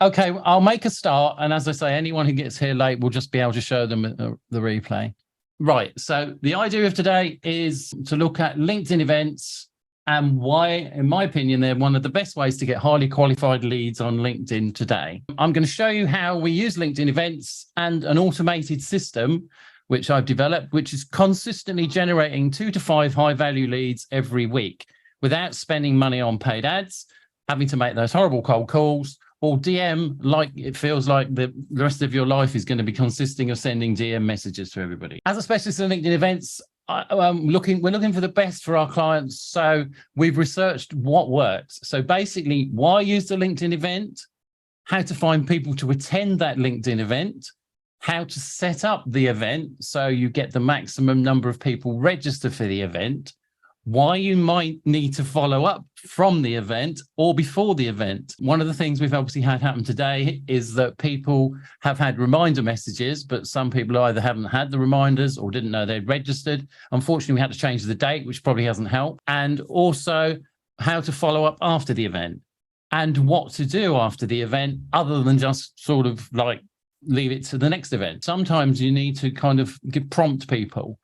Okay, I'll make a start. And as I say, anyone who gets here late will just be able to show them the replay. Right. So the idea of today is to look at LinkedIn events and why, in my opinion, they're one of the best ways to get highly qualified leads on LinkedIn today. I'm going to show you how we use LinkedIn events and an automated system, which I've developed, which is consistently generating 2 to 5 high-value leads every week without spending money on paid ads, having to make those horrible cold calls, or DM like it feels like the rest of your life is going to be consisting of sending DM messages to everybody. As a specialist in LinkedIn events, we're looking for the best for our clients. So we've researched what works. So basically, why use the LinkedIn event, how to find people to attend that LinkedIn event, how to set up the event so you get the maximum number of people register for the event, why you might need to follow up from the event or before the event. One of the things we've obviously had happen today is that people have had reminder messages, but some people either haven't had the reminders or didn't know they'd registered. Unfortunately, we had to change the date, which probably hasn't helped. And also how to follow up after the event and what to do after the event other than just sort of like leave it to the next event. Sometimes you need to kind of prompt people.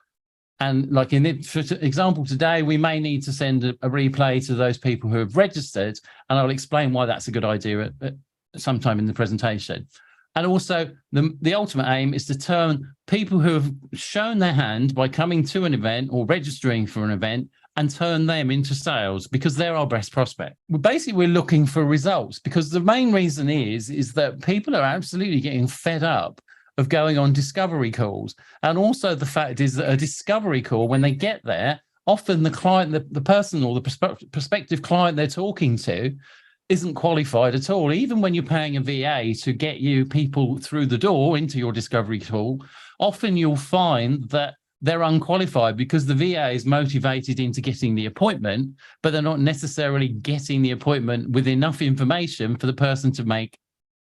And like in the, for example, today, we may need to send a replay to those people who have registered, and I'll explain why that's a good idea at sometime in the presentation. And also the ultimate aim is to turn people who have shown their hand by coming to an event or registering for an event and turn them into sales because they're our best prospect. We're looking for results because the main reason is that people are absolutely getting fed up of going on discovery calls. And also the fact is that a discovery call, when they get there, often the client, the person or the prospective client they're talking to isn't qualified at all. Even when you're paying a VA to get you people through the door into your discovery call, often you'll find that they're unqualified because the VA is motivated into getting the appointment, but they're not necessarily getting the appointment with enough information for the person to make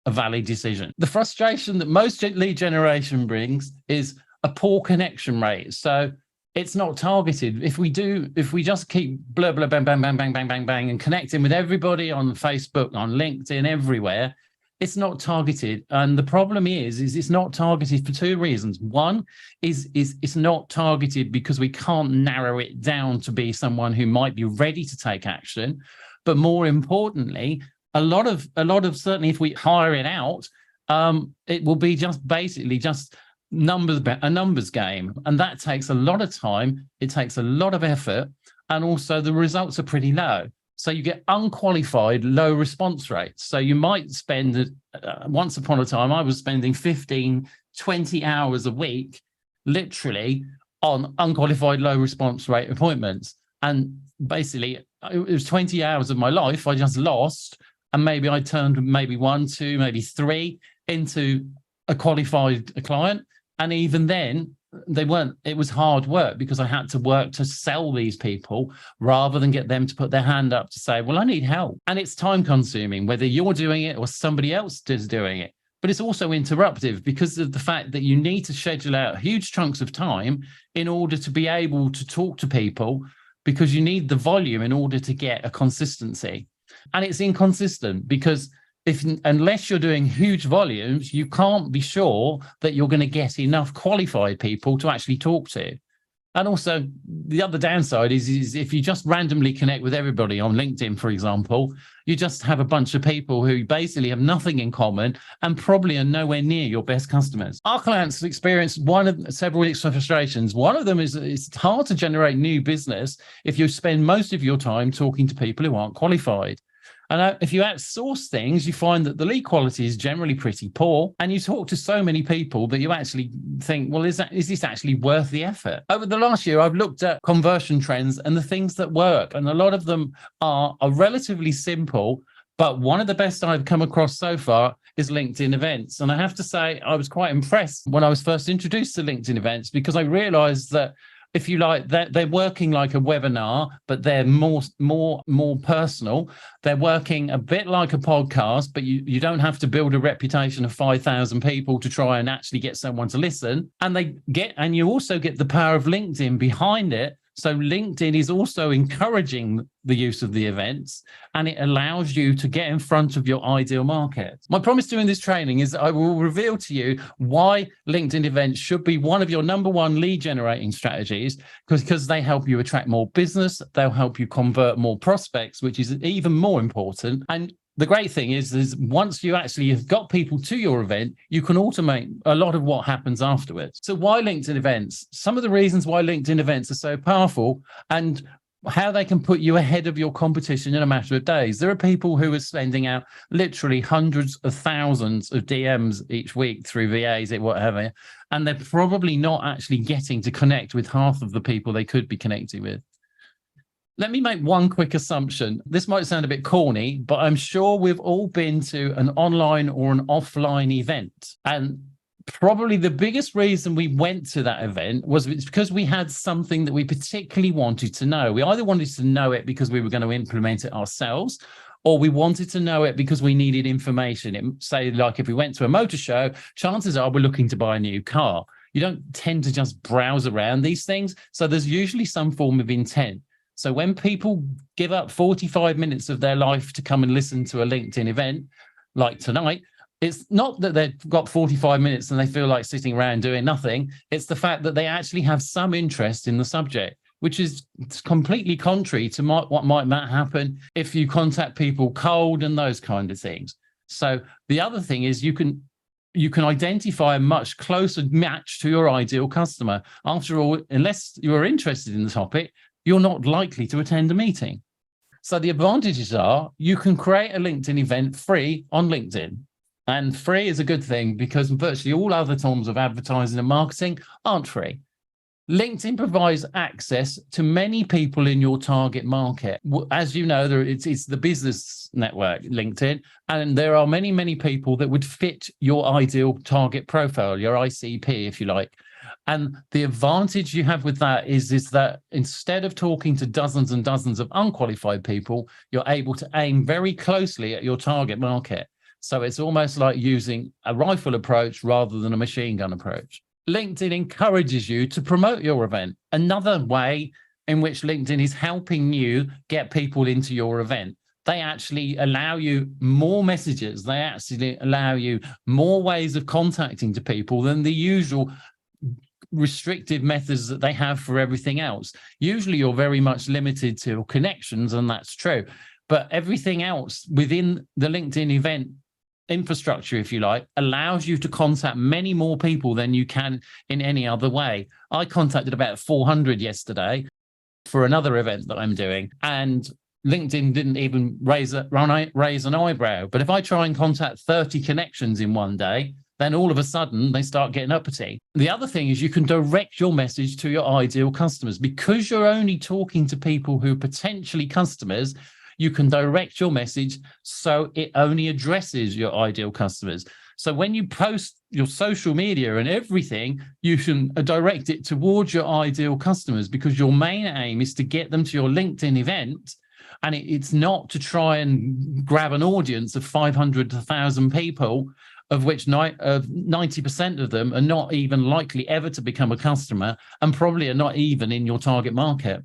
a valid decision. The frustration that most lead generation brings is a poor connection rate. So it's not targeted. If we just keep blah, blah, bang, bang, bang, bang, bang, bang, bang, and connecting with everybody on Facebook, on LinkedIn, everywhere, it's not targeted. And the problem is it's not targeted for 2 reasons. One is it's not targeted because we can't narrow it down to be someone who might be ready to take action. But more importantly, a lot of certainly if we hire it out, it will be just basically just a numbers game. And that takes a lot of time. It takes a lot of effort. And also the results are pretty low. So you get unqualified, low response rates. So you might spend, once upon a time, I was spending 15, 20 hours a week, literally on unqualified, low response rate appointments. And basically it was 20 hours of my life I just lost. And maybe I turned maybe 1, 2, maybe 3 into a qualified client. And even then, it was hard work because I had to work to sell these people rather than get them to put their hand up to say, well, I need help. And it's time consuming, whether you're doing it or somebody else is doing it. But it's also interruptive because of the fact that you need to schedule out huge chunks of time in order to be able to talk to people because you need the volume in order to get a consistency. And it's inconsistent because unless you're doing huge volumes, you can't be sure that you're going to get enough qualified people to actually talk to. And also the other downside is if you just randomly connect with everybody on LinkedIn, for example, you just have a bunch of people who basically have nothing in common and probably are nowhere near your best customers. Our clients experience several frustrations. One of them is it's hard to generate new business if you spend most of your time talking to people who aren't qualified. And if you outsource things, you find that the lead quality is generally pretty poor. And you talk to so many people that you actually think, well, is this actually worth the effort? Over the last year, I've looked at conversion trends and the things that work. And a lot of them are relatively simple. But one of the best I've come across so far is LinkedIn events. And I have to say, I was quite impressed when I was first introduced to LinkedIn events because I realized that if you like, they're working like a webinar, but they're more personal. They're working a bit like a podcast, but you don't have to build a reputation of 5,000 people to try and actually get someone to listen. And you also get the power of LinkedIn behind it So LinkedIn is also encouraging the use of the events, and it allows you to get in front of your ideal market. My promise during this training is I will reveal to you why LinkedIn events should be one of your number one lead generating strategies, because they help you attract more business, they'll help you convert more prospects, which is even more important. And the great thing is once you actually have got people to your event, you can automate a lot of what happens afterwards. So why LinkedIn events? Some of the reasons why LinkedIn events are so powerful and how they can put you ahead of your competition in a matter of days. There are people who are sending out literally hundreds of thousands of DMs each week through VAs, whatever, and they're probably not actually getting to connect with half of the people they could be connecting with. Let me make one quick assumption. This might sound a bit corny, but I'm sure we've all been to an online or an offline event. And probably the biggest reason we went to that event was it's because we had something that we particularly wanted to know. We either wanted to know it because we were going to implement it ourselves, or we wanted to know it because we needed information. Say, like if we went to a motor show, chances are we're looking to buy a new car. You don't tend to just browse around these things. So there's usually some form of intent. So when people give up 45 minutes of their life to come and listen to a LinkedIn event like tonight, it's not that they've got 45 minutes and they feel like sitting around doing nothing. It's the fact that they actually have some interest in the subject, which is completely contrary to what might happen if you contact people cold and those kind of things. So the other thing is you can identify a much closer match to your ideal customer. After all, unless you are interested in the topic, you're not likely to attend a meeting. So the advantages are you can create a LinkedIn event free on LinkedIn. And free is a good thing because virtually all other forms of advertising and marketing aren't free. LinkedIn provides access to many people in your target market. As you know, it's the business network, LinkedIn, and there are many, many people that would fit your ideal target profile, your ICP, if you like. And the advantage you have with that is that instead of talking to dozens and dozens of unqualified people, you're able to aim very closely at your target market. So it's almost like using a rifle approach rather than a machine gun approach. LinkedIn encourages you to promote your event. Another way in which LinkedIn is helping you get people into your event. They actually allow you more messages. They actually allow you more ways of contacting to people than the usual restrictive methods that they have for everything else. Usually you're very much limited to connections, and that's true. But everything else within the LinkedIn event infrastructure, if you like, allows you to contact many more people than you can in any other way. I contacted about 400 yesterday for another event that I'm doing, and LinkedIn didn't even raise an eyebrow. But if I try and contact 30 connections in one day, then all of a sudden they start getting uppity. The other thing is you can direct your message to your ideal customers. Because you're only talking to people who are potentially customers, you can direct your message so it only addresses your ideal customers. So when you post your social media and everything, you can direct it towards your ideal customers, because your main aim is to get them to your LinkedIn event. And it's not to try and grab an audience of 500 to 1,000 people, of which 90% of them are not even likely ever to become a customer and probably are not even in your target market.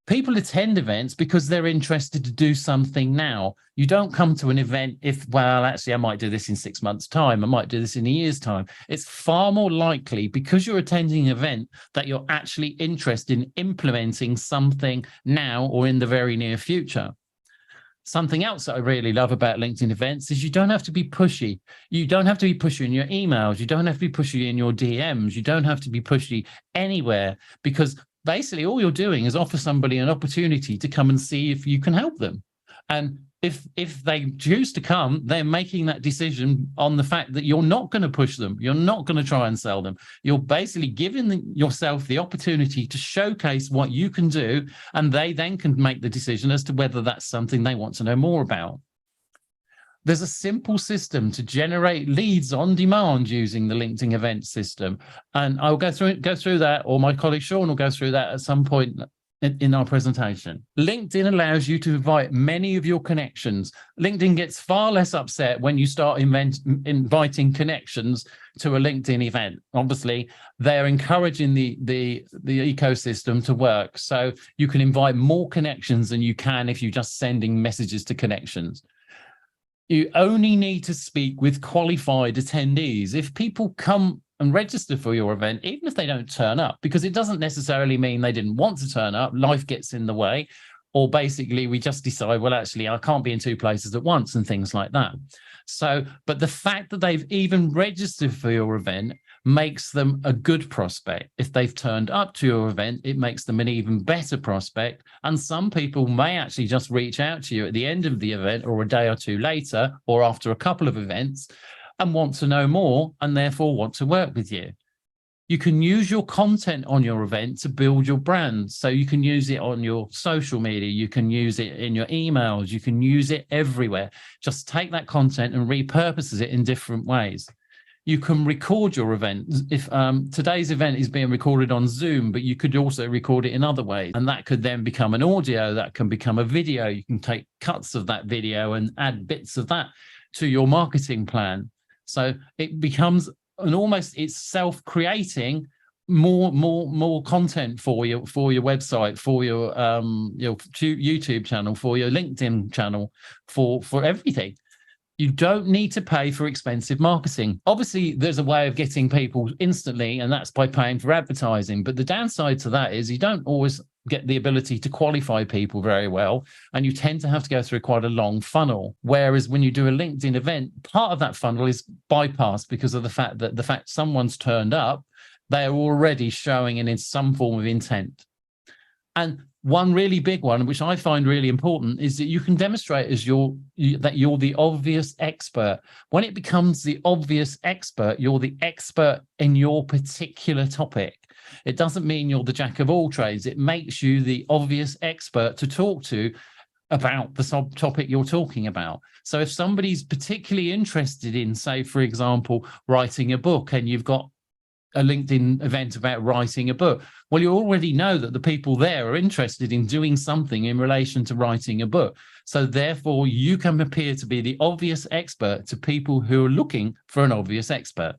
People attend events because they're interested to do something now. You don't come to an event well, actually, I might do this in 6 months' time. I might do this in a year's time. It's far more likely, because you're attending an event, that you're actually interested in implementing something now or in the very near future. Something else that I really love about LinkedIn events is you don't have to be pushy. You don't have to be pushy in your emails. You don't have to be pushy in your DMs. You don't have to be pushy anywhere, because basically all you're doing is offer somebody an opportunity to come and see if you can help them. And if they choose to come, they're making that decision on the fact that you're not going to push them. You're not going to try and sell them. You're basically giving yourself the opportunity to showcase what you can do, and they then can make the decision as to whether that's something they want to know more about. There's a simple system to generate leads on demand using the LinkedIn event system. And I'll go through that, or my colleague Sean will go through that at some point in our presentation. LinkedIn allows you to invite many of your connections. LinkedIn gets far less upset when you start inviting connections to a LinkedIn event. Obviously, they're encouraging the ecosystem to work. So you can invite more connections than you can if you're just sending messages to connections. You only need to speak with qualified attendees. If people come and register for your event, even if they don't turn up, because it doesn't necessarily mean they didn't want to turn up, life gets in the way, or basically we just decide, well, actually, I can't be in two places at once and things like that. So, but the fact that they've even registered for your event makes them a good prospect. If they've turned up to your event, it makes them an even better prospect. And some people may actually just reach out to you at the end of the event or a day or two later, or after a couple of events, and want to know more and therefore want to work with you. You can use your content on your event to build your brand. So you can use it on your social media, you can use it in your emails, you can use it everywhere. Just take that content and repurpose it in different ways. You can record your event. If today's event is being recorded on Zoom, but you could also record it in other ways. And that could then become an audio, that can become a video. You can take cuts of that video and add bits of that to your marketing plan. So it becomes it's self-creating more content for your website, for your YouTube channel, for your LinkedIn channel, for everything. You don't need to pay for expensive marketing. Obviously, there's a way of getting people instantly, and that's by paying for advertising. But the downside to that is you don't always get the ability to qualify people very well, and you tend to have to go through quite a long funnel. Whereas when you do a LinkedIn event, part of that funnel is bypassed because of the fact someone's turned up, they are already showing in some form of intent. And one really big one, which I find really important, is that you can demonstrate that you're the obvious expert. When it becomes the obvious expert, you're the expert in your particular topic. It doesn't mean you're the jack of all trades. It makes you the obvious expert to talk to about the subtopic you're talking about. So if somebody's particularly interested in, say, for example, writing a book, and you've got a LinkedIn event about writing a book, well, you already know that the people there are interested in doing something in relation to writing a book. So therefore, you can appear to be the obvious expert to people who are looking for an obvious expert.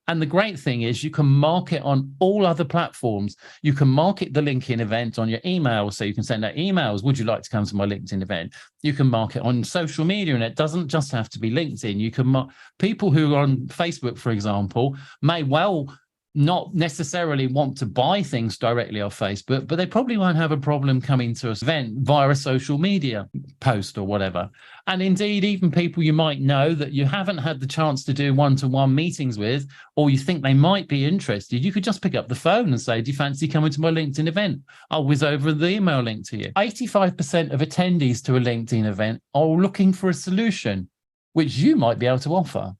And the great thing is you can market on all other platforms. You can market the LinkedIn event on your email, so you can send out emails. Would you like to come to my LinkedIn event? You can market on social media, and it doesn't just have to be LinkedIn. You can people who are on Facebook, for example, may well not necessarily want to buy things directly off Facebook, but they probably won't have a problem coming to an event via a social media post or whatever. And indeed, even people you might know that you haven't had the chance to do one-to-one meetings with, or you think they might be interested, you could just pick up the phone and say, do you fancy coming to my LinkedIn event? I'll whiz over the email link to you. 85% of attendees to a LinkedIn event are looking for a solution, which you might be able to offer.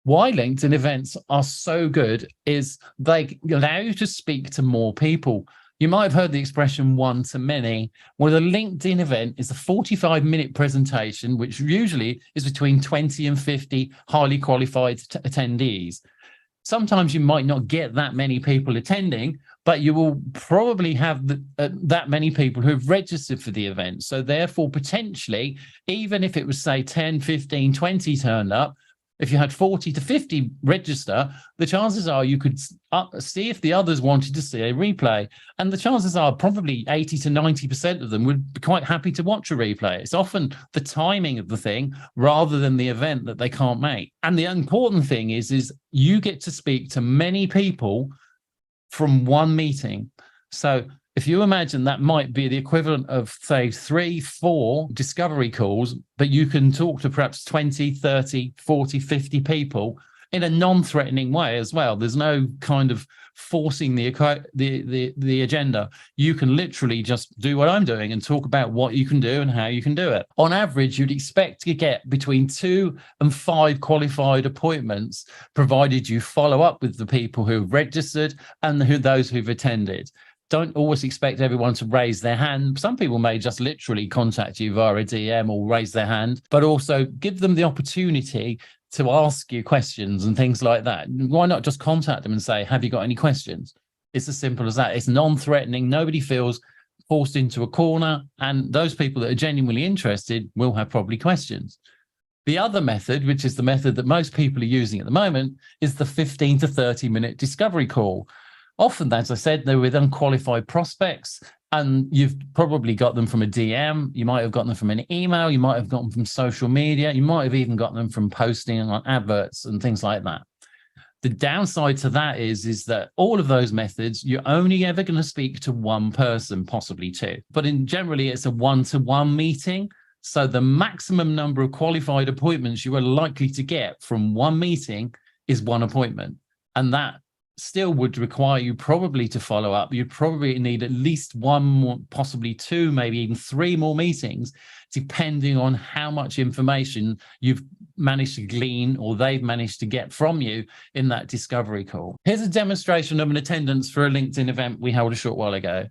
Why LinkedIn events are so good is they allow you to speak to more people. You might have heard the expression one to many. Well, a LinkedIn event is a 45-minute presentation, which usually is between 20 and 50 highly qualified attendees. Sometimes you might not get that many people attending, but you will probably have that many people who've registered for the event. So therefore, potentially, even if it was, say, 10, 15, 20 turned up, if you had 40 to 50 register, the chances are you could see if the others wanted to see a replay. And the chances are probably 80 to 90% of them would be quite happy to watch a replay. It's often the timing of the thing rather than the event that they can't make. And the important thing is you get to speak to many people from one meeting. So if you imagine that might be the equivalent of, say, 3-4 discovery calls, but you can talk to perhaps 20, 30, 40, 50 people in a non-threatening way as well. There's no kind of forcing the agenda. You can literally just do what I'm doing and talk about what you can do and how you can do it. On average, you'd expect to get between 2 and 5 qualified appointments, provided you follow up with the people who've registered and those who've attended. Don't always expect everyone to raise their hand. Some people may just literally contact you via a DM or raise their hand, but also give them the opportunity to ask you questions and things like that. Why not just contact them and say, have you got any questions? It's as simple as that. It's non-threatening. Nobody feels forced into a corner, and those people that are genuinely interested will have probably questions. The other method, which is the method that most people are using at the moment, is the 15 to 30-minute discovery call. Often, as I said, they're with unqualified prospects, and you've probably got them from a DM. You might have gotten them from an email. You might have gotten them from social media. You might have even gotten them from posting on adverts and things like that. The downside to that is that all of those methods, you're only ever going to speak to one person, possibly two. But generally, it's a one-to-one meeting. So the maximum number of qualified appointments you are likely to get from one meeting is one appointment. And that still would require you probably to follow up. You'd probably need at least one more, possibly two, maybe even three more meetings, depending on how much information you've managed to glean or they've managed to get from you in that discovery call. Here's a demonstration of an attendance for a LinkedIn event we held a short while ago.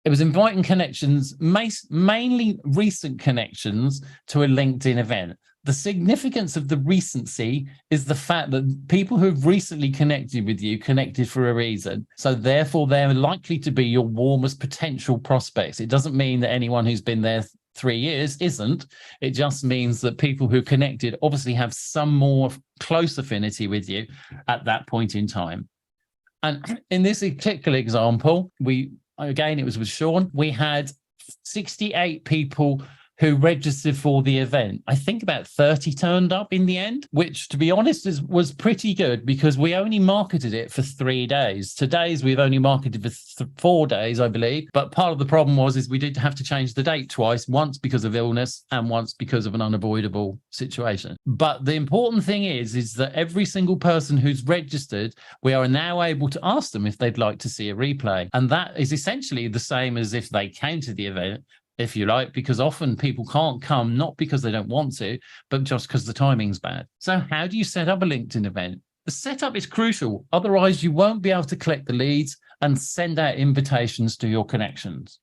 It was inviting connections, mainly recent connections, to a LinkedIn event. The significance of the recency is the fact that people who've recently connected with you connected for a reason. So therefore, they're likely to be your warmest potential prospects. It doesn't mean that anyone who's been there 3 years isn't. It just means that people who connected obviously have some more close affinity with you at that point in time. And in this particular example, again, it was with Sean. We had 68 people who registered for the event. I think about 30 turned up in the end, which, to be honest, was pretty good because we only marketed it for 3 days. Today's we've only marketed for 4 days, I believe. But part of the problem is we did have to change the date twice, once because of illness and once because of an unavoidable situation. But the important thing is that every single person who's registered, we are now able to ask them if they'd like to see a replay. And that is essentially the same as if they came to the event, if you like, because often people can't come, not because they don't want to, but just because the timing's bad. So how do you set up a LinkedIn event? The setup is crucial. Otherwise, you won't be able to collect the leads and send out invitations to your connections.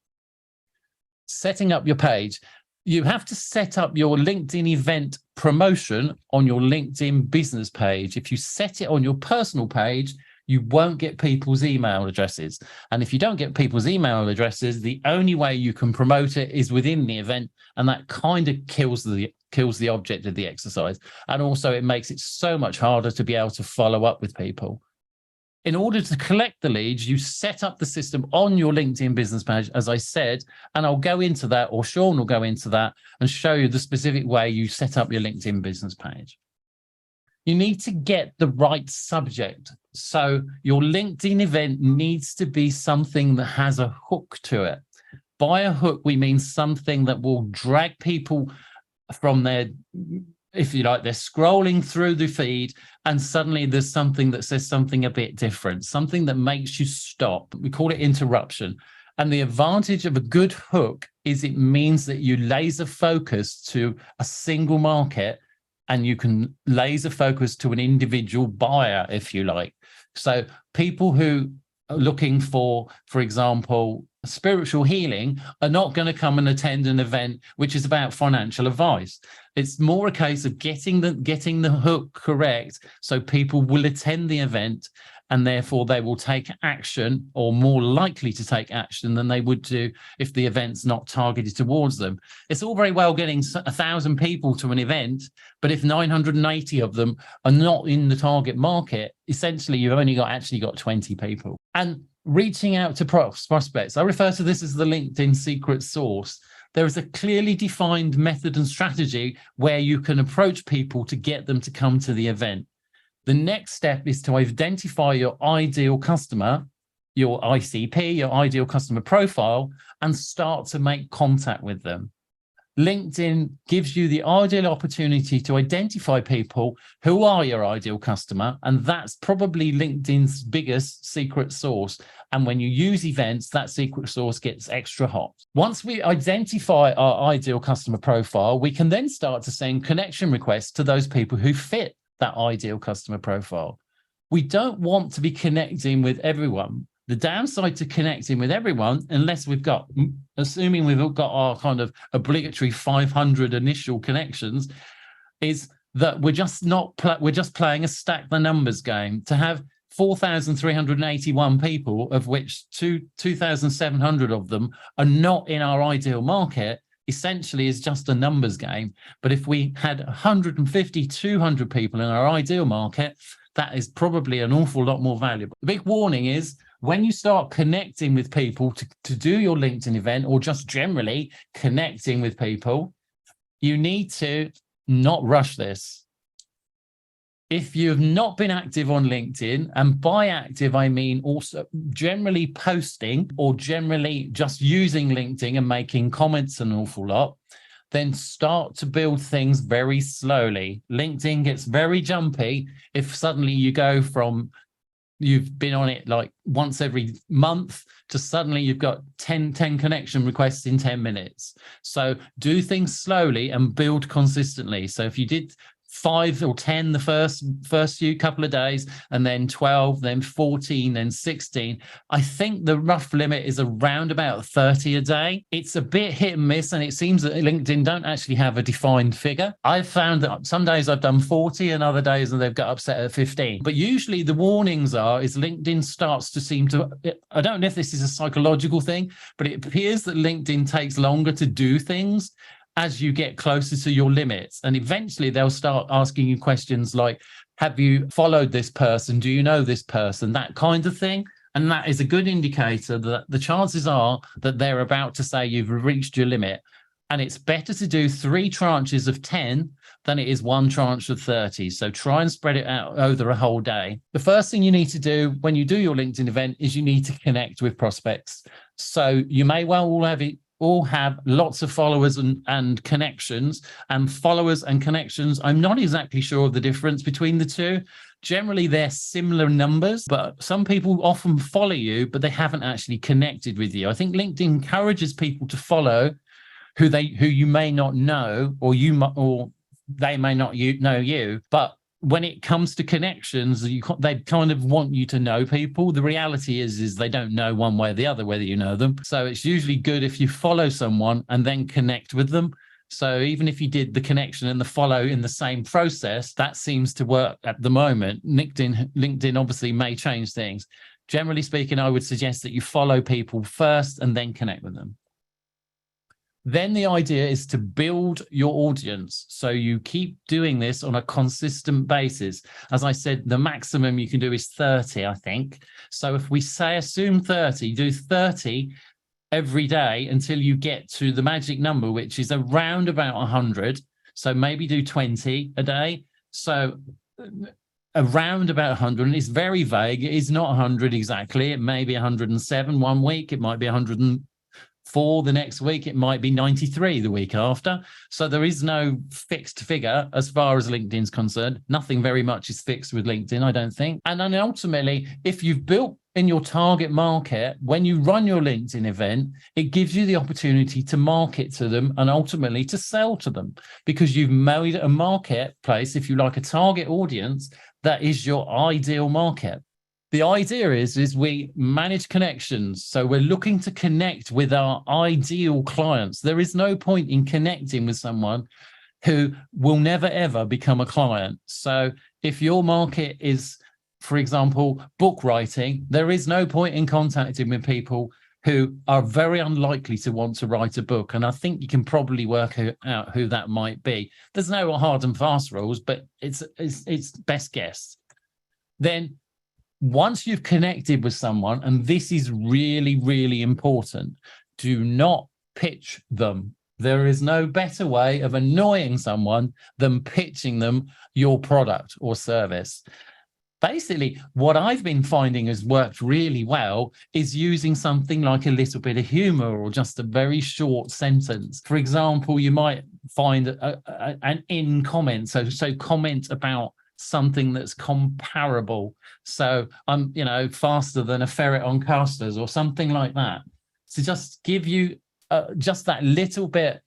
Setting up your page. You have to set up your LinkedIn event promotion on your LinkedIn business page. If you set it on your personal page, you won't get people's email addresses. And if you don't get people's email addresses, the only way you can promote it is within the event. And that kind of kills the object of the exercise. And also it makes it so much harder to be able to follow up with people. In order to collect the leads, you set up the system on your LinkedIn business page, as I said, and I'll go into that, or Sean will go into that and show you the specific way you set up your LinkedIn business page. You need to get the right subject. So your LinkedIn event needs to be something that has a hook to it. By a hook, we mean something that will drag people from their, if you like, they're scrolling through the feed and suddenly there's something that says something a bit different, something that makes you stop. We call it interruption. And the advantage of a good hook is it means that you laser focus to a single market and you can laser focus to an individual buyer, if you like. So people who are looking for example, spiritual healing are not going to come and attend an event which is about financial advice. It's more a case of getting the hook correct so people will attend the event and therefore they will take action, or more likely to take action than they would do if the event's not targeted towards them. It's all very well getting 1,000 people to an event, but if 980 of them are not in the target market, essentially you've only actually got 20 people. And reaching out to prospects, I refer to this as the LinkedIn secret sauce. There is a clearly defined method and strategy where you can approach people to get them to come to the event. The next step is to identify your ideal customer, your ICP, your ideal customer profile, and start to make contact with them. LinkedIn gives you the ideal opportunity to identify people who are your ideal customer, and that's probably LinkedIn's biggest secret sauce. And when you use events, that secret sauce gets extra hot. Once we identify our ideal customer profile, we can then start to send connection requests to those people who fit that ideal customer profile. We don't want to be connecting with everyone. The downside to connecting with everyone, assuming we've got our kind of obligatory 500 initial connections, is that we're just playing a stack the numbers game. To have 4,381 people, of which 2,700 of them are not in our ideal market, essentially is just a numbers game. But if we had 150, 200 people in our ideal market, that is probably an awful lot more valuable. The big warning is when you start connecting with people to do your LinkedIn event, or just generally connecting with people, you need to not rush this. If you've not been active on LinkedIn, and by active, I mean also generally posting or generally just using LinkedIn and making comments an awful lot, then start to build things very slowly. LinkedIn gets very jumpy if suddenly you go from you've been on it like once every month to suddenly you've got 10 connection requests in 10 minutes. So do things slowly and build consistently. So if you did 5 or 10 the first few couple of days, and then 12, then 14, then 16. I think the rough limit is around about 30 a day. It's a bit hit and miss, and it seems that LinkedIn don't actually have a defined figure. I've found that some days I've done 40 and other days and they've got upset at 15. But usually the warnings is LinkedIn starts to seem to, I don't know if this is a psychological thing, but it appears that LinkedIn takes longer to do things as you get closer to your limits. And eventually they'll start asking you questions like, have you followed this person? Do you know this person? That kind of thing. And that is a good indicator that the chances are that they're about to say you've reached your limit. And it's better to do 3 tranches of 10 than it is 1 tranche of 30. So try and spread it out over a whole day. The first thing you need to do when you do your LinkedIn event is you need to connect with prospects. So you may well all have lots of followers and connections, and followers and connections, I'm not exactly sure of the difference between the two. Generally, they're similar numbers, but some people often follow you, but they haven't actually connected with you. I think LinkedIn encourages people to follow who you may not know, or they may not know you, but when it comes to connections, they kind of want you to know people. The reality is they don't know one way or the other whether you know them. So it's usually good if you follow someone and then connect with them. So even if you did the connection and the follow in the same process, that seems to work at the moment. LinkedIn obviously may change things. Generally speaking, I would suggest that you follow people first and then connect with them. Then the idea is to build your audience. So you keep doing this on a consistent basis. As I said, the maximum you can do is 30, I think. So if we assume 30, do 30 every day until you get to the magic number, which is around about 100. So maybe do 20 a day. So around about 100, and it's very vague. It is not 100 exactly. It may be 107 one week. It might be 104 the next week. It might be 93 the week after. So there is no fixed figure as far as LinkedIn's concerned. Nothing very much is fixed with LinkedIn, I don't think. And then ultimately, if you've built in your target market, when you run your LinkedIn event, it gives you the opportunity to market to them and ultimately to sell to them, because you've made a marketplace, if you like, a target audience that is your ideal market. The idea is we manage connections. So we're looking to connect with our ideal clients. There is no point in connecting with someone who will never, ever become a client. So if your market is, for example, book writing, there is no point in contacting with people who are very unlikely to want to write a book. And I think you can probably work out who that might be. There's no hard and fast rules, but it's best guess. Then once you've connected with someone, and this is really, really important, do not pitch them. There is no better way of annoying someone than pitching them your product or service. Basically, what I've been finding has worked really well is using something like a little bit of humor or just a very short sentence. For example, you might find an in comment. So comment about something that's comparable. So I'm, faster than a ferret on casters or something like that. To just give you just that little bit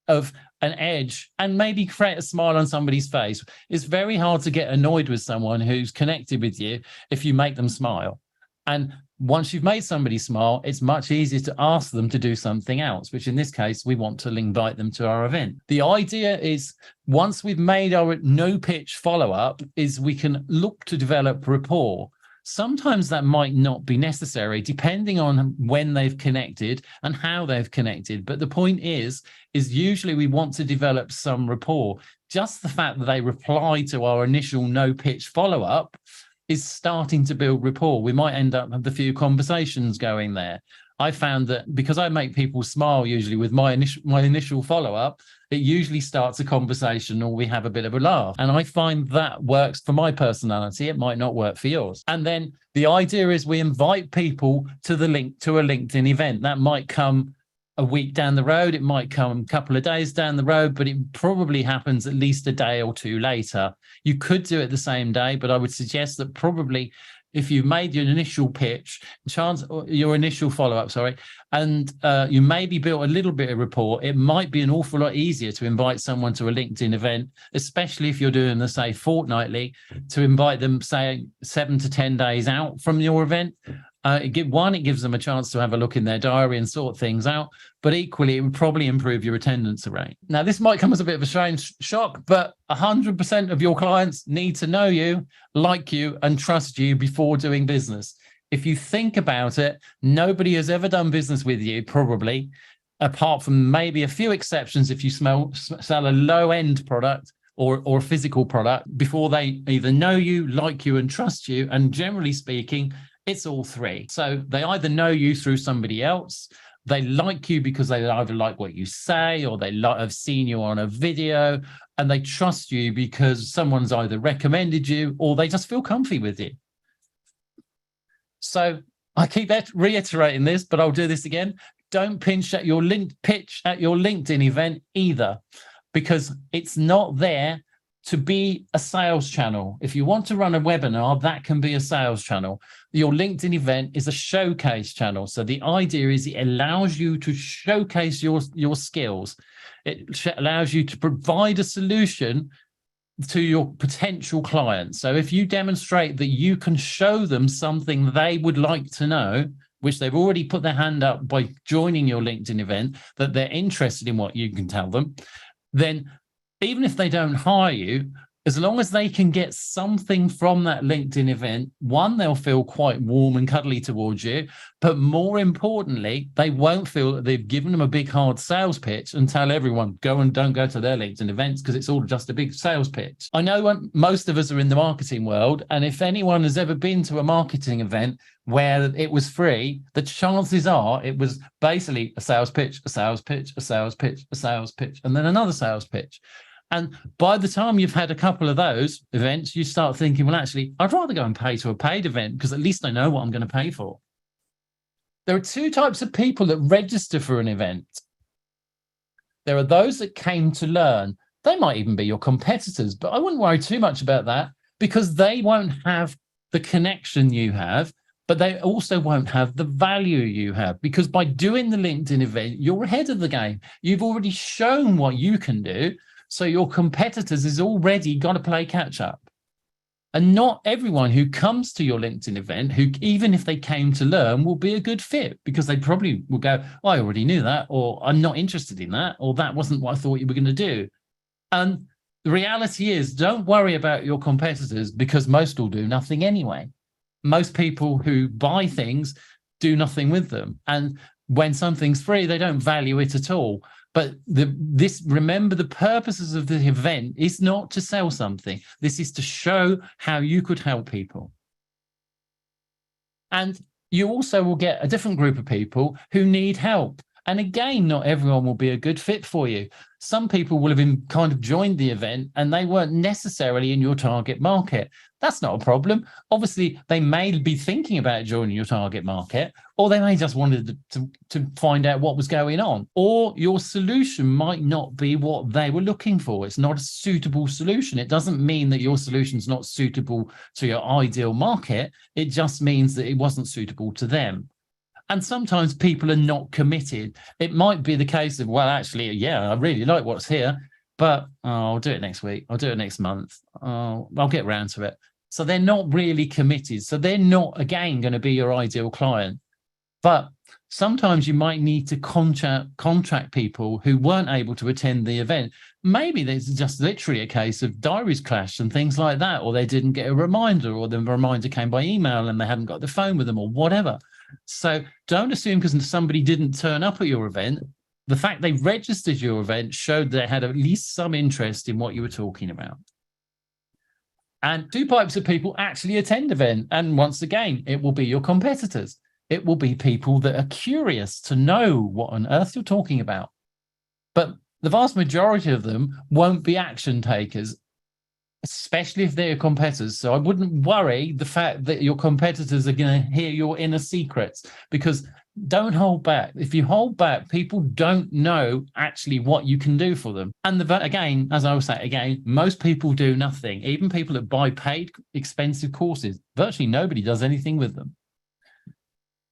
of an edge and maybe create a smile on somebody's face. It's very hard to get annoyed with someone who's connected with you if you make them smile. And once you've made somebody smile, it's much easier to ask them to do something else, which in this case, we want to invite them to our event. The idea is once we've made our no pitch follow-up is we can look to develop rapport. Sometimes that might not be necessary, depending on when they've connected and how they've connected. But the point is usually we want to develop some rapport. Just the fact that they reply to our initial no pitch follow-up is starting to build rapport. We might end up with a few conversations going there. I found that because I make people smile usually with my initial follow-up, it usually starts a conversation or we have a bit of a laugh. And I find that works for my personality. It might not work for yours. And then the idea is we invite people to a LinkedIn event. That might come a week down the road. It might come a couple of days down the road, but it probably happens at least a day or two later. You could do it the same day, but I would suggest that probably if you made your initial pitch, your initial follow-up, and you maybe built a little bit of rapport, it might be an awful lot easier to invite someone to a LinkedIn event, especially if you're doing the, say, fortnightly, to invite them, say, 7 to 10 days out from your event. It gives them a chance to have a look in their diary and sort things out, but equally, it would probably improve your attendance rate. Now, this might come as a bit of a strange shock, but 100% of your clients need to know you, like you, and trust you before doing business. If you think about it, nobody has ever done business with you, probably, apart from maybe a few exceptions if you sell a low-end product or a physical product, before they either know you, like you, and trust you. And generally speaking, it's all three. So they either know you through somebody else, they like you because they either like what you say, or they have seen you on a video, and they trust you because someone's either recommended you or they just feel comfy with you. So I keep reiterating this, but I'll do this again. Don't pitch at your LinkedIn event either, because it's not there to be a sales channel. If you want to run a webinar, that can be a sales channel. Your LinkedIn event is a showcase channel. So the idea is it allows you to showcase your skills. It allows you to provide a solution to your potential clients. So if you demonstrate that you can show them something they would like to know, which they've already put their hand up by joining your LinkedIn event, that they're interested in what you can tell them, then even if they don't hire you, as long as they can get something from that LinkedIn event, one, they'll feel quite warm and cuddly towards you, but more importantly, they won't feel that they've given them a big hard sales pitch and tell everyone, don't go to their LinkedIn events because it's all just a big sales pitch. I know most of us are in the marketing world, and if anyone has ever been to a marketing event where it was free, the chances are it was basically a sales pitch, a sales pitch, a sales pitch, a sales pitch, and then another sales pitch. And by the time you've had a couple of those events, you start thinking, well, actually, I'd rather go and pay to a paid event because at least I know what I'm going to pay for. There are two types of people that register for an event. There are those that came to learn. They might even be your competitors, but I wouldn't worry too much about that because they won't have the connection you have, but they also won't have the value you have, because by doing the LinkedIn event, you're ahead of the game. You've already shown what you can do. So your competitors is already got to play catch up. And not everyone who comes to your LinkedIn event, who even if they came to learn, will be a good fit, because they probably will go, oh, I already knew that, or I'm not interested in that, or that wasn't what I thought you were going to do. And the reality is, don't worry about your competitors, because most will do nothing anyway. Most people who buy things do nothing with them. And when something's free, they don't value it at all. But remember, the purposes of the event is not to sell something. This is to show how you could help people. And you also will get a different group of people who need help. And again, not everyone will be a good fit for you. Some people will have kind of joined the event and they weren't necessarily in your target market. That's not a problem. Obviously, they may be thinking about joining your target market, or they may just wanted to find out what was going on. Or your solution might not be what they were looking for. It's not a suitable solution. It doesn't mean that your solution is not suitable to your ideal market. It just means that it wasn't suitable to them. And sometimes people are not committed. It might be the case of, well, actually, yeah, I really like what's here, but I'll do it next week. I'll do it next month. I'll get around to it. So they're not really committed. So they're not, again, going to be your ideal client. But Sometimes you might need to contract people who weren't able to attend the event. Maybe there's just literally a case of diaries clashed and things like that, or they didn't get a reminder, or the reminder came by email and they hadn't got the phone with them, or whatever. So don't assume because somebody didn't turn up at your event, the fact they registered your event showed they had at least some interest in what you were talking about. And two types of people actually attend event. And once again, it will be your competitors. It will be people that are curious to know what on earth you're talking about. But the vast majority of them won't be action takers, especially if they're your competitors. So I wouldn't worry the fact that your competitors are going to hear your inner secrets, because don't hold back. If you hold back, people don't know actually what you can do for them. And again, as I was saying, again, most people do nothing. Even people that buy paid expensive courses, virtually nobody does anything with them.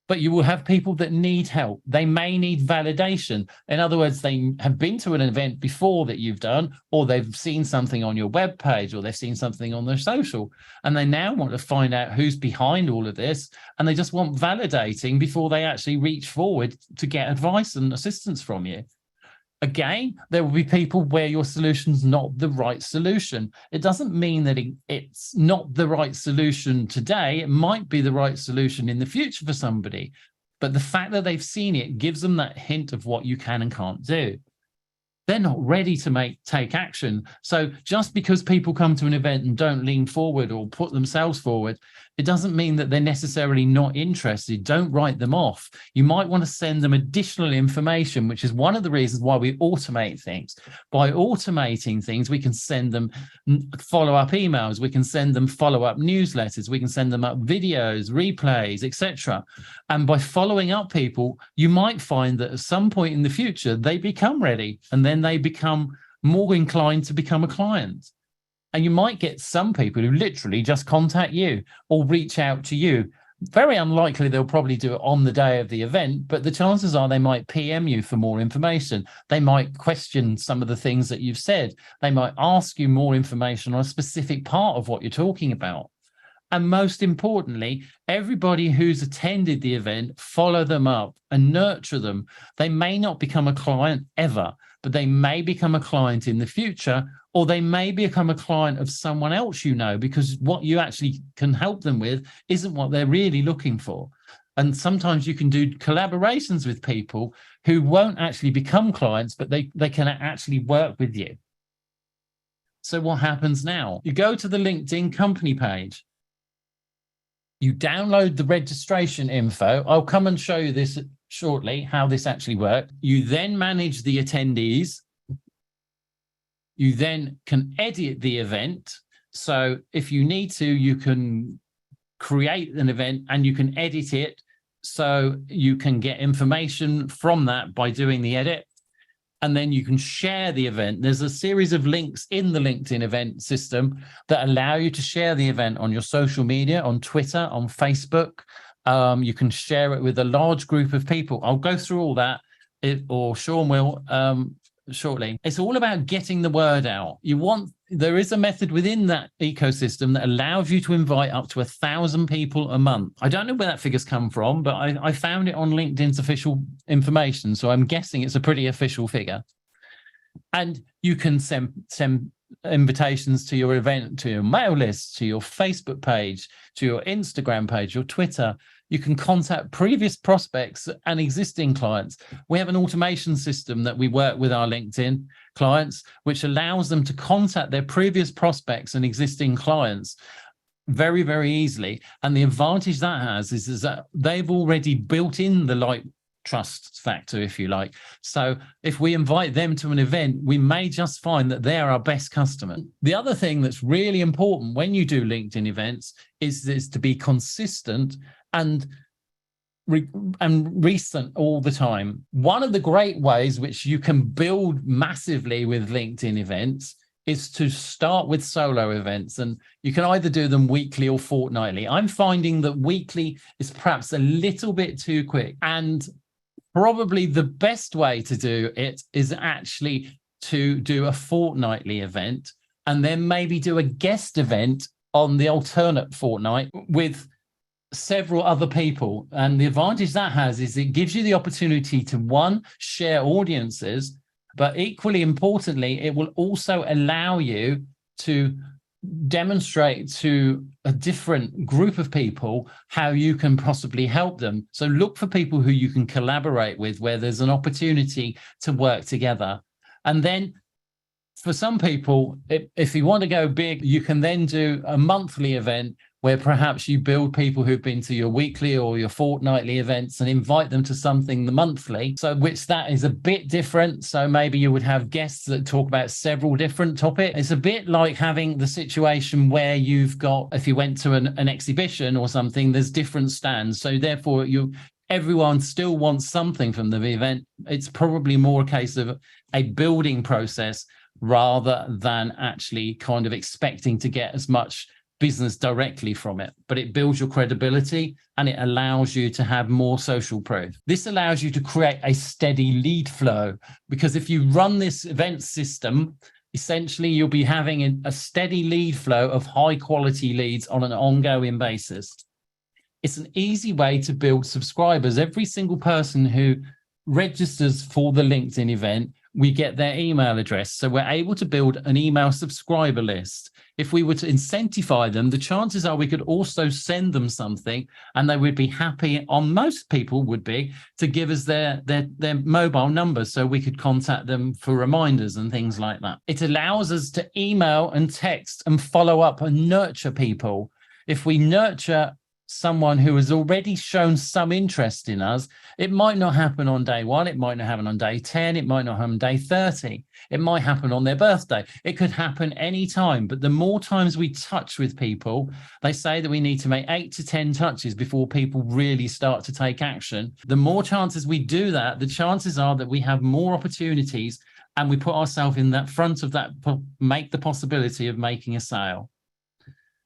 But you will have people that need help. They may need validation. In other words, they have been to an event before that you've done, or they've seen something on your web page, or they've seen something on their social, and they now want to find out who's behind all of this, and they just want validating before they actually reach forward to get advice and assistance from you. Again, there will be people where your solution's not the right solution. It doesn't mean that it's not the right solution today. It might be the right solution in the future for somebody. But the fact that they've seen it gives them that hint of what you can and can't do. They're not ready to take action. So just because people come to an event and don't lean forward or put themselves forward, it doesn't mean that they're necessarily not interested. Don't write them off. You might want to send them additional information, which is one of the reasons why we automate things. By automating things, we can send them follow-up emails, we can send them follow-up newsletters, we can send them up videos, replays, etc. And by following up people, you might find that at some point in the future, they become ready, and then they become more inclined to become a client. And you might get some people who literally just contact you or reach out to you. Very unlikely they'll probably do it on the day of the event, but the chances are they might PM you for more information. They might question some of the things that you've said. They might ask you more information on a specific part of what you're talking about. And most importantly, everybody who's attended the event, follow them up and nurture them. They may not become a client ever, but they may become a client in the future, or they may become a client of someone else you know, because what you actually can help them with isn't what they're really looking for. And sometimes you can do collaborations with people who won't actually become clients, but they can actually work with you. So what happens now? You go to the LinkedIn company page. You download the registration info. I'll come and show you this shortly, how this actually works. You then manage the attendees. You then can edit the event. So if you need to, you can create an event and you can edit it so you can get information from that by doing the edit. And then you can share the event. There's a series of links in the LinkedIn event system that allow you to share the event on your social media, on Twitter, on Facebook. You can share it with a large group of people. I'll go through all that, or Sean will shortly. It's all about getting the word out. There is a method within that ecosystem that allows you to invite up to 1,000 people a month. I don't know where that figure's come from, but I found it on LinkedIn's official information, so I'm guessing it's a pretty official figure. And you can send invitations to your event, to your mail list, to your Facebook page, to your Instagram page, your Twitter. You can contact previous prospects and existing clients. We have an automation system that we work with our LinkedIn clients, which allows them to contact their previous prospects and existing clients very, very easily. And the advantage that has is that they've already built in the like trust factor, if you like. So if we invite them to an event, we may just find that they're our best customer. The other thing that's really important when you do LinkedIn events is to be consistent and recent all the time. One of the great ways which you can build massively with LinkedIn events is to start with solo events, and you can either do them weekly or fortnightly. I'm finding that weekly is perhaps a little bit too quick, and probably the best way to do it is actually to do a fortnightly event and then maybe do a guest event on the alternate fortnight with several other people. And the advantage that has is it gives you the opportunity to, one, share audiences, but equally importantly, it will also allow you to demonstrate to a different group of people how you can possibly help them. So look for people who you can collaborate with, where there's an opportunity to work together. And then for some people, if you want to go big, you can then do a monthly event where perhaps you build people who've been to your weekly or your fortnightly events and invite them to something the monthly. So which that is a bit different. So maybe you would have guests that talk about several different topics. It's a bit like having the situation where you've got, if you went to an exhibition or something, there's different stands. So therefore everyone still wants something from the event. It's probably more a case of a building process rather than actually kind of expecting to get as much business directly from it. But it builds your credibility and it allows you to have more social proof. This allows you to create a steady lead flow, because if you run this event system, essentially you'll be having a steady lead flow of high quality leads on an ongoing basis. It's an easy way to build subscribers. Every single person who registers for the LinkedIn event, we get their email address. So we're able to build an email subscriber list. If we were to incentivize them, the chances are we could also send them something and they would be happy, on most people would be, to give us their mobile numbers so we could contact them for reminders and things like that. It allows us to email and text and follow up and nurture people. If we nurture someone who has already shown some interest in us, it might not happen on day 1, it might not happen on day 10, it might not happen on day 30, it might happen on their birthday, it could happen any time. But the more times we touch with people, they say that we need to make 8 to 10 touches before people really start to take action. The more chances we do that, the chances are that we have more opportunities and we put ourselves in that front of that, make the possibility of making a sale.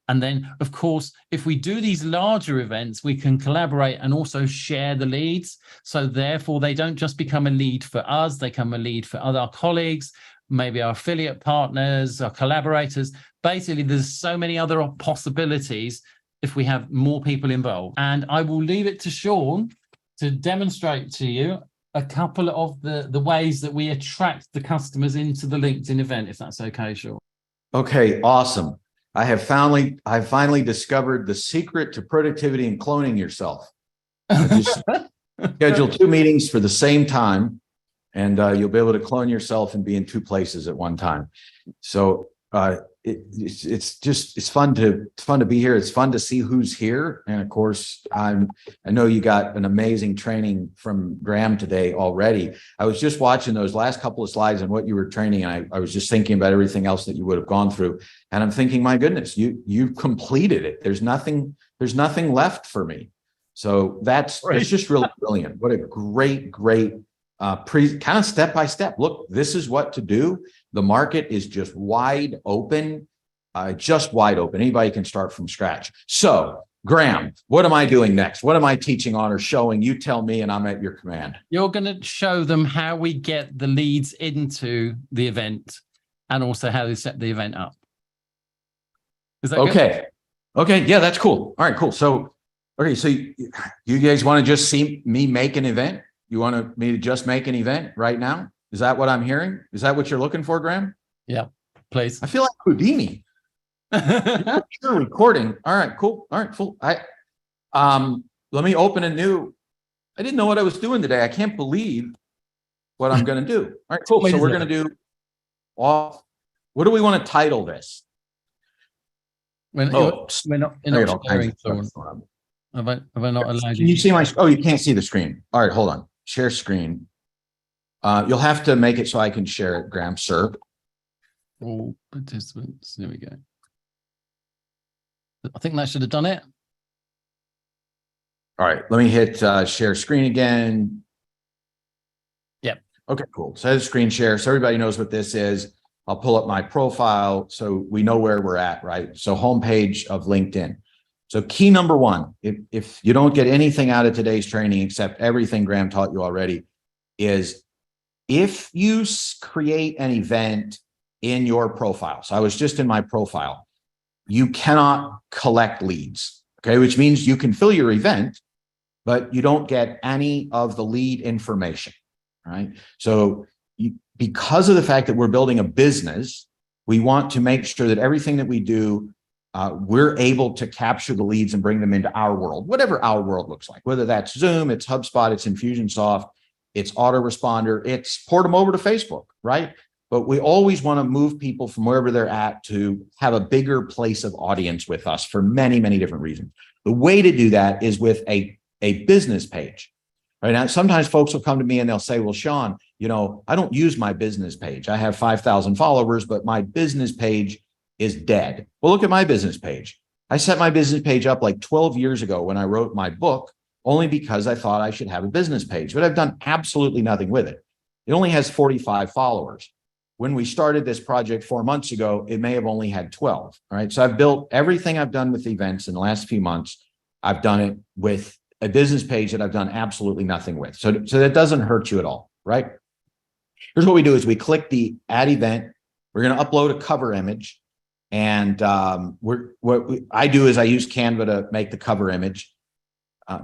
And then, of course, if we do these larger events, we can collaborate and also share the leads. So therefore, they don't just become a lead for us, they become a lead for other colleagues, maybe our affiliate partners, our collaborators. Basically, there's so many other possibilities if we have more people involved. And I will leave it to Sean to demonstrate to you a couple of the ways that we attract the customers into the LinkedIn event, if that's okay, Sean. Okay, awesome. I finally discovered the secret to productivity and cloning yourself. Just schedule 2 meetings for the same time, and you'll be able to clone yourself and be in 2 places at one time. So it's fun to be here. It's fun to see who's here, and of course, I know you got an amazing training from Graham today already. I was just watching those last couple of slides and what you were training, and I was just thinking about everything else that you would have gone through, and I'm thinking, my goodness, you completed it. There's nothing left for me. So it's just really brilliant. What a great kind of step by step. Look, this is what to do. The market is just wide open, Anybody can start from scratch. So, Graham, what am I doing next? What am I teaching on or showing? You tell me, and I'm at your command. You're going to show them how we get the leads into the event and also how they set the event up. Is that okay? Good? Okay, yeah, that's cool. All right, cool. So, so you guys want to just see me make an event? You want me to just make an event right now? Is that what I'm hearing? Is that what you're looking for, Graham? Yeah, please. I feel like Houdini. You're recording. All right, cool. All right, cool. Let me open a new. I didn't know what I was doing today. I can't believe what I'm going to do. All right, cool. So we're going to do off. What do we want to title this? We're not sharing. Have I not allowed you? Can you see my? Oh, you can't see the screen. All right, hold on. Share screen. You'll have to make it so I can share it, Graham, sir. All participants. There we go. I think that should have done it. All right, let me hit share screen again. Yep. Okay, cool. So screen share, so everybody knows what this is. I'll pull up my profile so we know where we're at, right? So homepage of LinkedIn. So key number 1, if you don't get anything out of today's training except everything Graham taught you already, is if you create an event in your profile. So I was just in my profile. You cannot collect leads. Okay, which means you can fill your event, but you don't get any of the lead information, right? So because of the fact that we're building a business, we want to make sure that everything that we do, we're able to capture the leads and bring them into our world, whatever our world looks like, whether that's Zoom, it's HubSpot, it's Infusionsoft, it's autoresponder, it's port them over to Facebook, right? But we always want to move people from wherever they're at to have a bigger place of audience with us for many, many different reasons. The way to do that is with a business page. Right now, sometimes folks will come to me and they'll say, well, Sean, I don't use my business page. I have 5,000 followers, but my business page is dead. Well, look at my business page. I set my business page up like 12 years ago when I wrote my book, only because I thought I should have a business page, but I've done absolutely nothing with it. It only has 45 followers. When we started this project 4 months ago, it may have only had 12. All right. So I've built everything I've done with events in the last few months. I've done it with a business page that I've done absolutely nothing with. So that doesn't hurt you at all, right? Here's what we do is we click the add event. We're going to upload a cover image. And I do is I use Canva to make the cover image.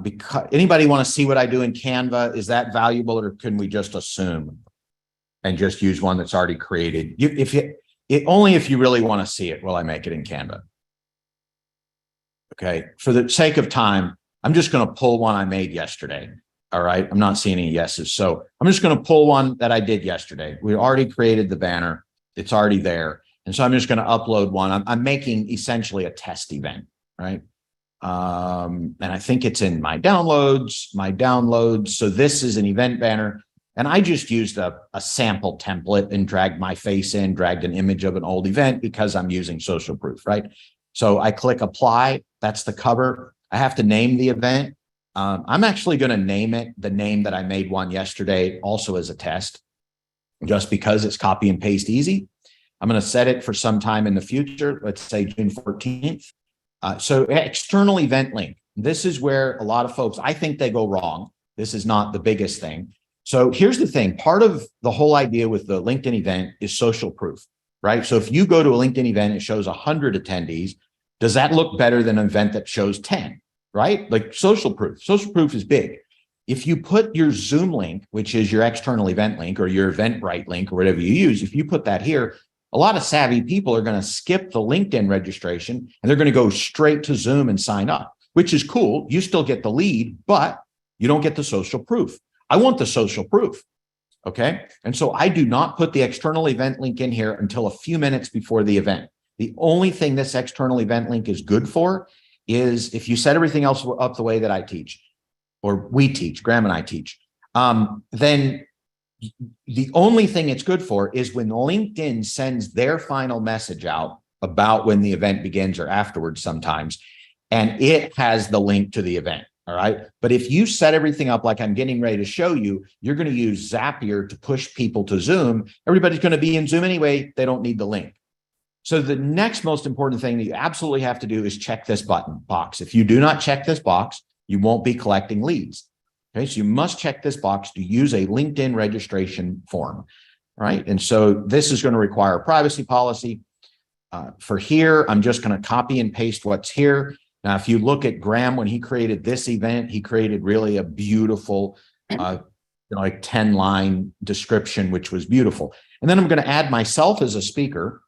Because anybody want to see what I do in Canva? Is that valuable, or can we just assume and just use one that's already created? Only if you really want to see it will I make it in Canva. Okay, for the sake of time, I'm just going to pull one I made yesterday. All right, I'm not seeing any yeses, so I'm just going to pull one that I did yesterday. We already created the banner; it's already there, and so I'm just going to upload one. I'm making essentially a test event, right? And I think it's in my downloads. So this is an event banner. And I just used a sample template and dragged my face in, dragged an image of an old event because I'm using social proof, right? So I click apply. That's the cover. I have to name the event. I'm actually going to name it the name that I made one yesterday also as a test, just because it's copy and paste easy. I'm going to set it for some time in the future. Let's say June 14th. So external event link. This is where a lot of folks, I think they go wrong. This is not the biggest thing. So here's the thing. Part of the whole idea with the LinkedIn event is social proof, right? So if you go to a LinkedIn event, it shows 100 attendees. Does that look better than an event that shows 10, right? Like social proof. Social proof is big. If you put your Zoom link, which is your external event link or your Eventbrite link or whatever you use, if you put that here, a lot of savvy people are going to skip the LinkedIn registration and they're going to go straight to Zoom and sign up, which is cool. You still get the lead, but you don't get the social proof. I want the social proof. Okay. And so I do not put the external event link in here until a few minutes before the event. The only thing this external event link is good for is if you set everything else up the way that I teach, or we teach, Graham and I teach, then the only thing it's good for is when LinkedIn sends their final message out about when the event begins or afterwards sometimes, and it has the link to the event. All right. But if you set everything up like I'm getting ready to show you, you're going to use Zapier to push people to Zoom. Everybody's going to be in Zoom anyway. They don't need the link. So the next most important thing that you absolutely have to do is check this box. If you do not check this box, you won't be collecting leads. Okay, so you must check this box to use a LinkedIn registration form, right? And so this is going to require a privacy policy. For here, I'm just going to copy and paste what's here. Now, if you look at Graham, when he created this event, he created really a beautiful, like 10-line description, which was beautiful. And then I'm going to add myself as a speaker.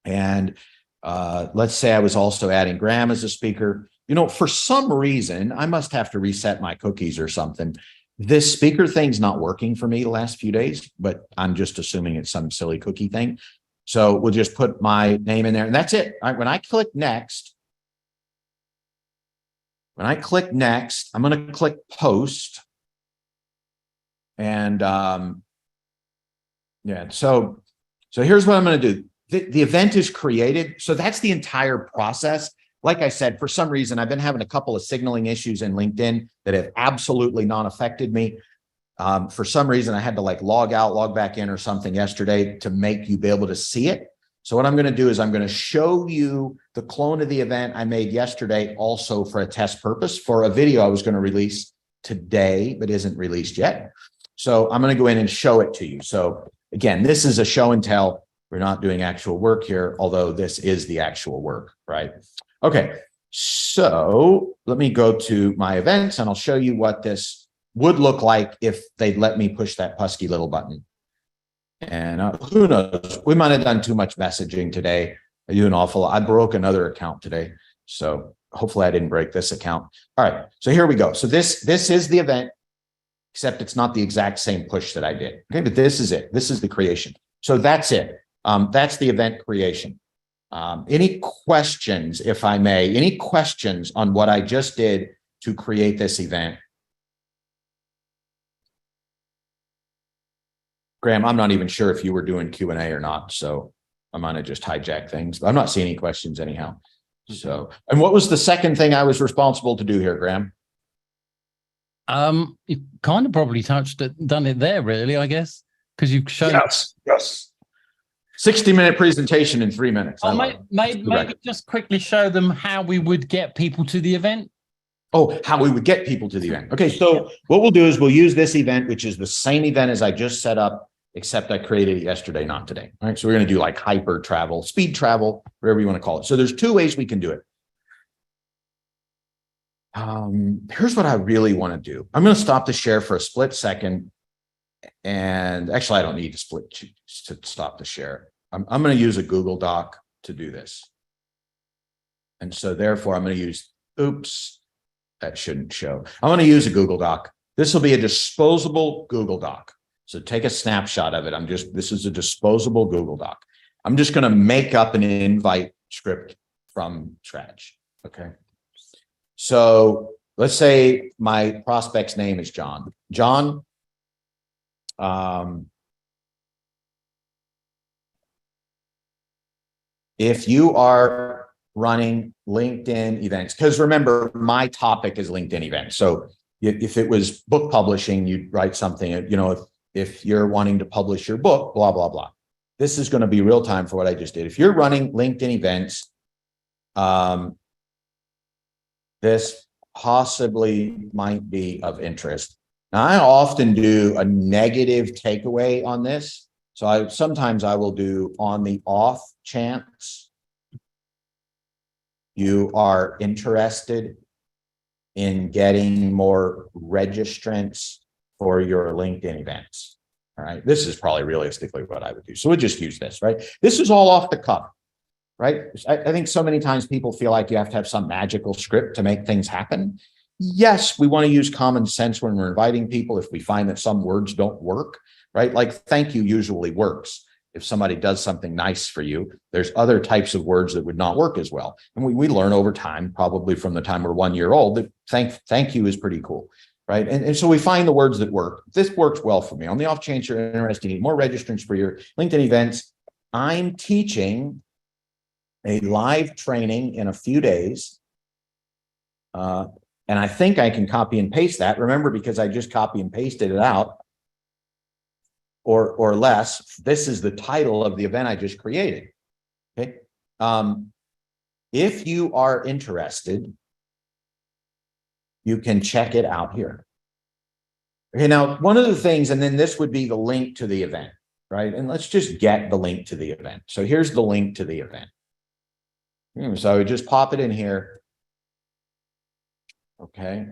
And let's say I was also adding Graham as a speaker. For some reason, I must have to reset my cookies or something. This speaker thing's not working for me the last few days, but I'm just assuming it's some silly cookie thing. So we'll just put my name in there and that's it. All right, when I click next, I'm going to click post. And so here's what I'm going to do. The event is created. So that's the entire process. Like I said, for some reason, I've been having a couple of signaling issues in LinkedIn that have absolutely not affected me. For some reason, I had to log out, log back in or something yesterday to make you be able to see it. So what I'm going to do is I'm going to show you the clone of the event I made yesterday also for a test purpose for a video I was going to release today, but isn't released yet. So I'm going to go in and show it to you. So again, this is a show and tell. We're not doing actual work here, although this is the actual work, right? Okay, So let me go to my events and I'll show you what this would look like if they'd let me push that pesky little button. And who knows, we might have done too much messaging today. I do an awful lot. I broke another account today. So hopefully I didn't break this account. All right, so here we go. So this is the event, except it's not the exact same push that I did. Okay, but this is it. This is the creation. So that's it. That's the event creation. Any questions, if I may, any questions on what I just did to create this event? Graham, I'm not even sure if you were doing Q&A or not, so I'm going to just hijack things, but I'm not seeing any questions anyhow. So, and what was the second thing I was responsible to do here, Graham? You kind of probably done it there, really, I guess, because you've shown. Yes. 60-minute presentation in 3 minutes. Maybe just quickly show them how we would get people to the event. Oh, how we would get people to the event. Okay, so what we'll do is we'll use this event, which is the same event as I just set up, except I created it yesterday, not today. All right, so we're going to do like hyper travel, speed travel, whatever you want to call it. So there's two ways we can do it. Here's what I really want to do. I'm going to stop the share for a split second. And actually, I don't need to stop the share. I'm going to use a Google Doc to do this. And so therefore, I'm going to use, oops, that shouldn't show. I'm going to use a Google Doc. This will be a disposable Google Doc. So take a snapshot of it. This is a disposable Google Doc. I'm just going to make up an invite script from scratch. Okay. So let's say my prospect's name is John. John, if you are running LinkedIn events, because remember, my topic is LinkedIn events. So if it was book publishing, you'd write something, you know, if you're wanting to publish your book, blah, blah, blah. This is going to be real time for what I just did. If you're running LinkedIn events, this possibly might be of interest. Now, I often do a negative takeaway on this. So sometimes I will do on the off chance you are interested in getting more registrants for your LinkedIn events. All right. This is probably realistically what I would do. So we'll just use this, right? This is all off the cuff, right? I think so many times people feel like you have to have some magical script to make things happen. Yes, we want to use common sense when we're inviting people. If we find that some words don't work, right? Like thank you usually works. If somebody does something nice for you, there's other types of words that would not work as well. And we learn over time, probably from the time we're 1 year old, that thank you is pretty cool, right? And so we find the words that work. This works well for me. On the off chance you're interested, you need more registrants for your LinkedIn events, I'm teaching a live training in a few days. And I think I can copy and paste that. Remember, because I just copy and pasted it out. Or less, this is the title of the event I just created. Okay. If you are interested, you can check it out here. Okay, now one of the things, and then this would be the link to the event, right? And let's just get the link to the event. So here's the link to the event. So I would just pop it in here. Okay.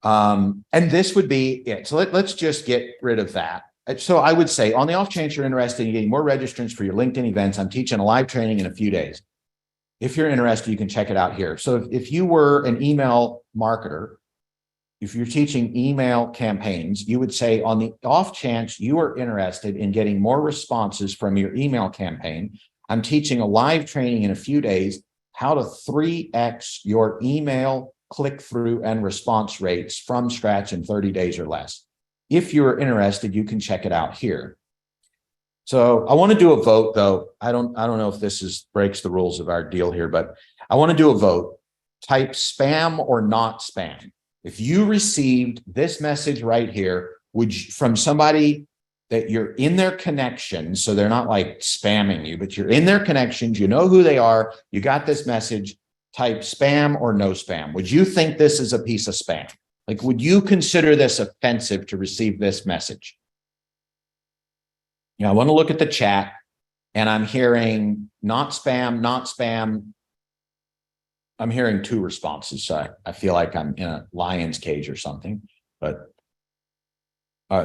And this would be it. So let's just get rid of that. So I would say, on the off chance you're interested in getting more registrants for your LinkedIn events, I'm teaching a live training in a few days. If you're interested, you can check it out here. So if you were an email marketer, if you're teaching email campaigns, you would say, on the off chance you are interested in getting more responses from your email campaign, I'm teaching a live training in a few days, how to 3x your email click-through and response rates from scratch in 30 days or less. If you're interested, you can check it out here. So I want to do a vote, though. I don't know if this breaks the rules of our deal here, but I want to do a vote. Type spam or not spam. If you received this message right here, from somebody that you're in their connections, so they're not like spamming you, but you're in their connections, you know who they are, you got this message, type spam or no spam. Would you think this is a piece of spam? Like, would you consider this offensive to receive this message? You know, I want to look at the chat and I'm hearing not spam, not spam. I'm hearing 2 responses. So I feel like I'm in a lion's cage or something, but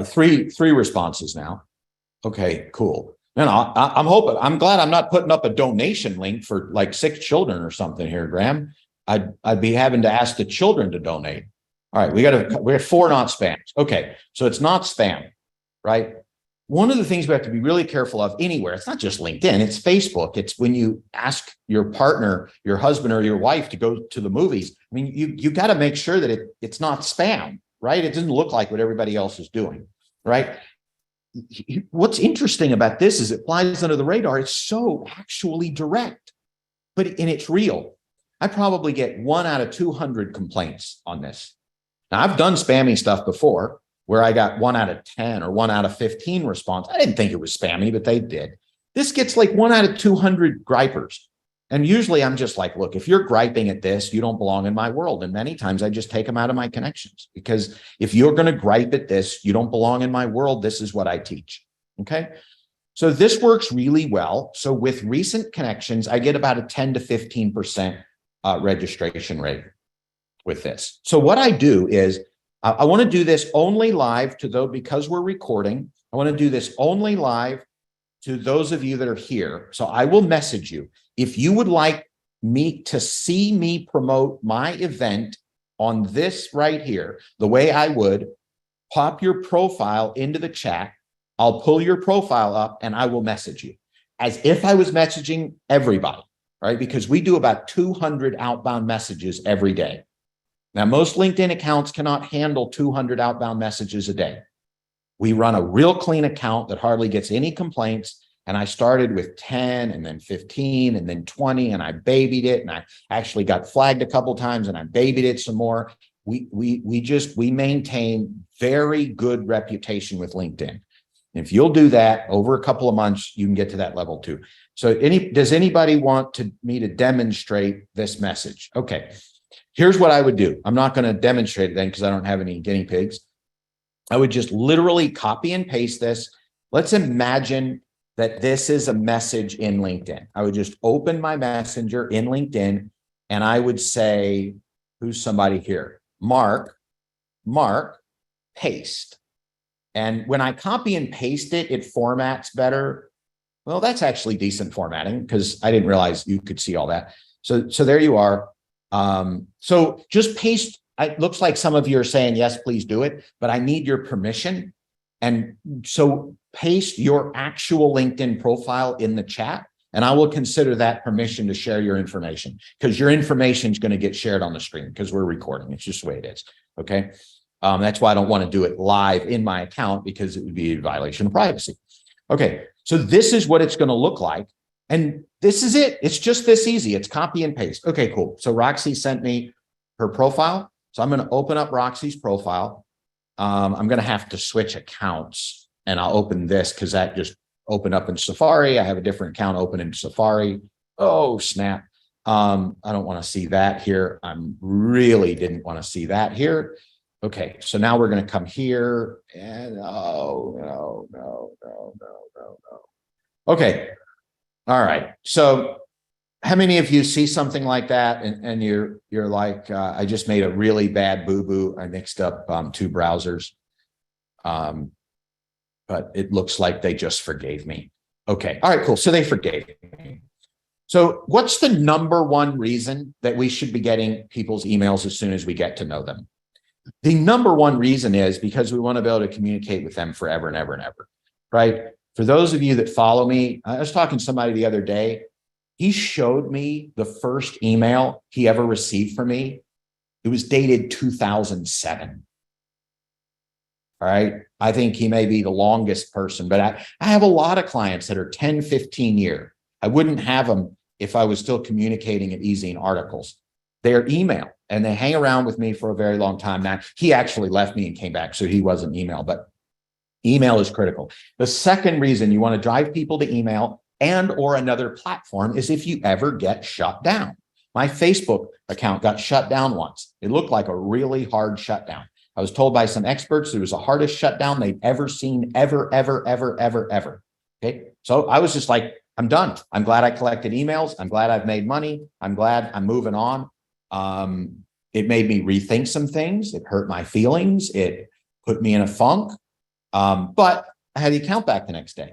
three responses now. Okay, cool. And I'm hoping, I'm glad I'm not putting up a donation link for like 6 children or something here, Graham. I'd be having to ask the children to donate. All right, we have 4 not spams. Okay, so it's not spam, right? One of the things we have to be really careful of anywhere, it's not just LinkedIn, it's Facebook. It's when you ask your partner, your husband or your wife to go to the movies. I mean, you got to make sure that it's not spam, right? It doesn't look like what everybody else is doing, right? What's interesting about this is it flies under the radar. It's so actually direct, and it's real. I probably get 1 out of 200 complaints on this. Now, I've done spammy stuff before where I got 1 out of 10 or 1 out of 15 response. I didn't think it was spammy, but they did. This gets like 1 out of 200 gripers. And usually I'm just like, look, if you're griping at this, you don't belong in my world. And many times I just take them out of my connections, because if you're going to gripe at this, you don't belong in my world. This is what I teach. Okay. So this works really well. So with recent connections, I get about a 10 to 15% registration rate with this. So what I do is I want to do this only live because we're recording. I want to do this only live to those of you that are here. So I will message you. If you would like me to see me promote my event on this right here, the way I would, pop your profile into the chat. I'll pull your profile up and I will message you as if I was messaging everybody, right? Because we do about 200 outbound messages every day. Now, most LinkedIn accounts cannot handle 200 outbound messages a day. We run a real clean account that hardly gets any complaints. And I started with 10 and then 15 and then 20, and I babied it. And I actually got flagged a couple of times and I babied it some more. We maintain very good reputation with LinkedIn. If you'll do that over a couple of months, you can get to that level too. So does anybody want me to demonstrate this message? Okay. Here's what I would do. I'm not going to demonstrate it then because I don't have any guinea pigs. I would just literally copy and paste this. Let's imagine that this is a message in LinkedIn. I would just open my messenger in LinkedIn and I would say, who's somebody here? Mark, paste. And when I copy and paste it, it formats better. Well, that's actually decent formatting because I didn't realize you could see all that. So there you are. So just paste. It looks like some of you are saying, yes, please do it, but I need your permission. And so paste your actual LinkedIn profile in the chat, and I will consider that permission to share your information, because your information is going to get shared on the screen because we're recording. It's just the way it is. Okay. That's why I don't want to do it live in my account, because it would be a violation of privacy. Okay. So this is what it's going to look like. And this is it. It's just this easy. It's copy and paste. Okay, cool. So Roxy sent me her profile. So I'm going to open up Roxy's profile. I'm going to have to switch accounts, and I'll open this because that just opened up in Safari. I have a different account open in Safari. Oh, snap. I don't want to see that here. I really didn't want to see that here. Okay, so now we're going to come here and no. Okay. All right. So how many of you see something like that and you're like, I just made a really bad boo-boo. I mixed up 2 browsers. But it looks like they just forgave me. Okay. All right, cool. So they forgave me. So what's the number one reason that we should be getting people's emails as soon as we get to know them? The number one reason is because we want to be able to communicate with them forever and ever and ever, right? For those of you that follow me, I was talking to somebody the other day. He showed me the first email he ever received from me. It was dated 2007. All right. I think he may be the longest person, but I have a lot of clients that are 10, 15 year. I wouldn't have them if I was still communicating at Easy in articles. They're email and they hang around with me for a very long time. Now, he actually left me and came back, so he wasn't email, but email is critical. The second reason you want to drive people to email and or another platform is if you ever get shut down. My Facebook account got shut down once. It looked like a really hard shutdown. I was told by some experts it was the hardest shutdown they've ever seen, ever. Okay. So I was just like, I'm done. I'm glad I collected emails. I'm glad I've made money. I'm glad I'm moving on. It made me rethink some things. It hurt my feelings. It put me in a funk. But I had the account back the next day.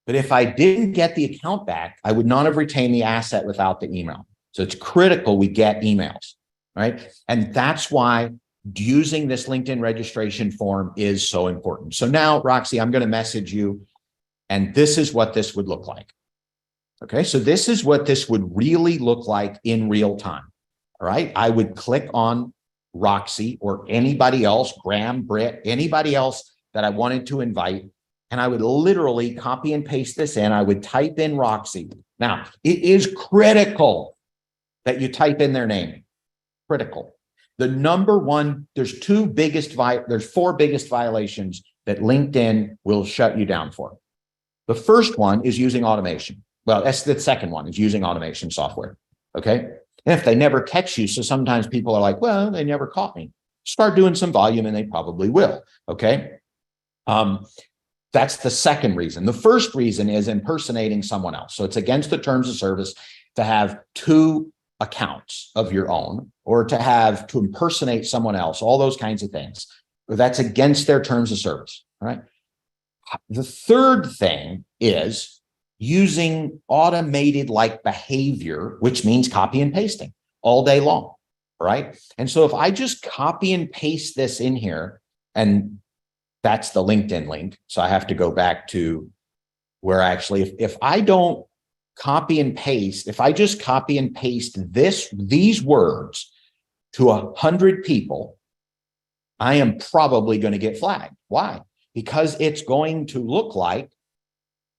But if I didn't get the account back, I would not have retained the asset without the email. So it's critical we get emails, right? And that's why using this LinkedIn registration form is so important. So now, Roxy, I'm going to message you, and this is what this would look like. Okay, so this is what this would really look like in real time. All right, I would click on Roxy or anybody else, Graham, Britt, anybody else that I wanted to invite, and I would literally copy and paste this in. I would type in Roxy. Now, it is critical that you type in their name. Critical. The number one, there's four biggest violations that LinkedIn will shut you down for. The first one is using automation. Well, that's the second one, is using automation software. Okay. And if they never catch you, so sometimes people are like, well, they never caught me. Start doing some volume and they probably will. Okay. That's the second reason. The first reason is impersonating someone else. So it's against the terms of service to have two accounts of your own, or to impersonate someone else, all those kinds of things. That's against their terms of service. All right. The third thing is using automated like behavior, which means copy and pasting all day long. Right. And so if I just copy and paste this in here, and that's the LinkedIn link. So I have to go back to where if I don't copy and paste, if I just copy and paste these words to 100 people, I am probably going to get flagged. Why? Because it's going to look like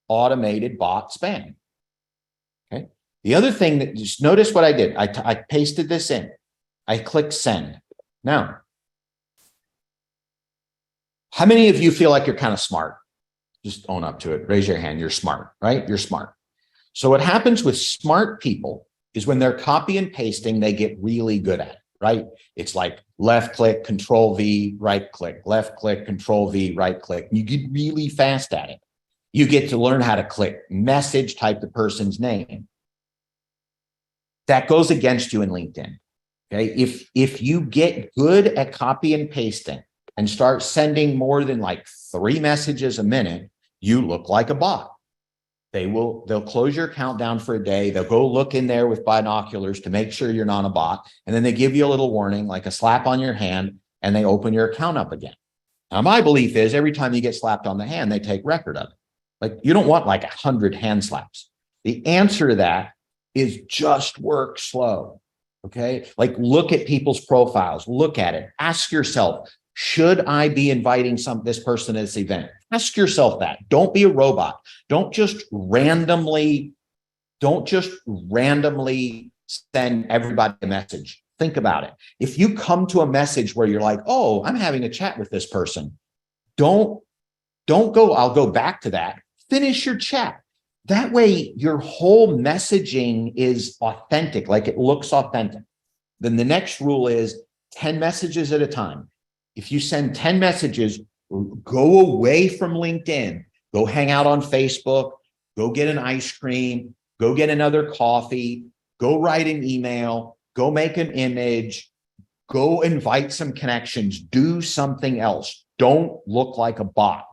automated bot spam. Okay. The other thing that, just notice what I did. I pasted this in. I click send. Now, how many of you feel like you're kind of smart? Just own up to it. Raise your hand. You're smart, right? You're smart. So what happens with smart people is when they're copy and pasting, they get really good at it, right? It's like left click, control V, right click, left click, control V, right click. You get really fast at it. You get to learn how to click message, type the person's name. That goes against you in LinkedIn. Okay. If you get good at copy and pasting and start sending more than like 3 messages a minute, you look like a bot. They'll close your account down for a day. They'll go look in there with binoculars to make sure you're not a bot. And then they give you a little warning, like a slap on your hand, and they open your account up again. Now, my belief is every time you get slapped on the hand, they take record of it. Like, you don't want like 100 hand slaps. The answer to that is just work slow. Okay. Like, look at people's profiles, look at it, ask yourself, should I be inviting this person to this event? Ask yourself that. Don't be a robot. Don't just randomly send everybody a message. Think about it. If you come to a message where you're like, oh, I'm having a chat with this person, don't go, I'll go back to that. Finish your chat. That way your whole messaging is authentic, like it looks authentic. Then the next rule is 10 messages at a time. If you send 10 messages, go away from LinkedIn, go hang out on Facebook, go get an ice cream, go get another coffee, go write an email, go make an image, go invite some connections, do something else. Don't look like a bot.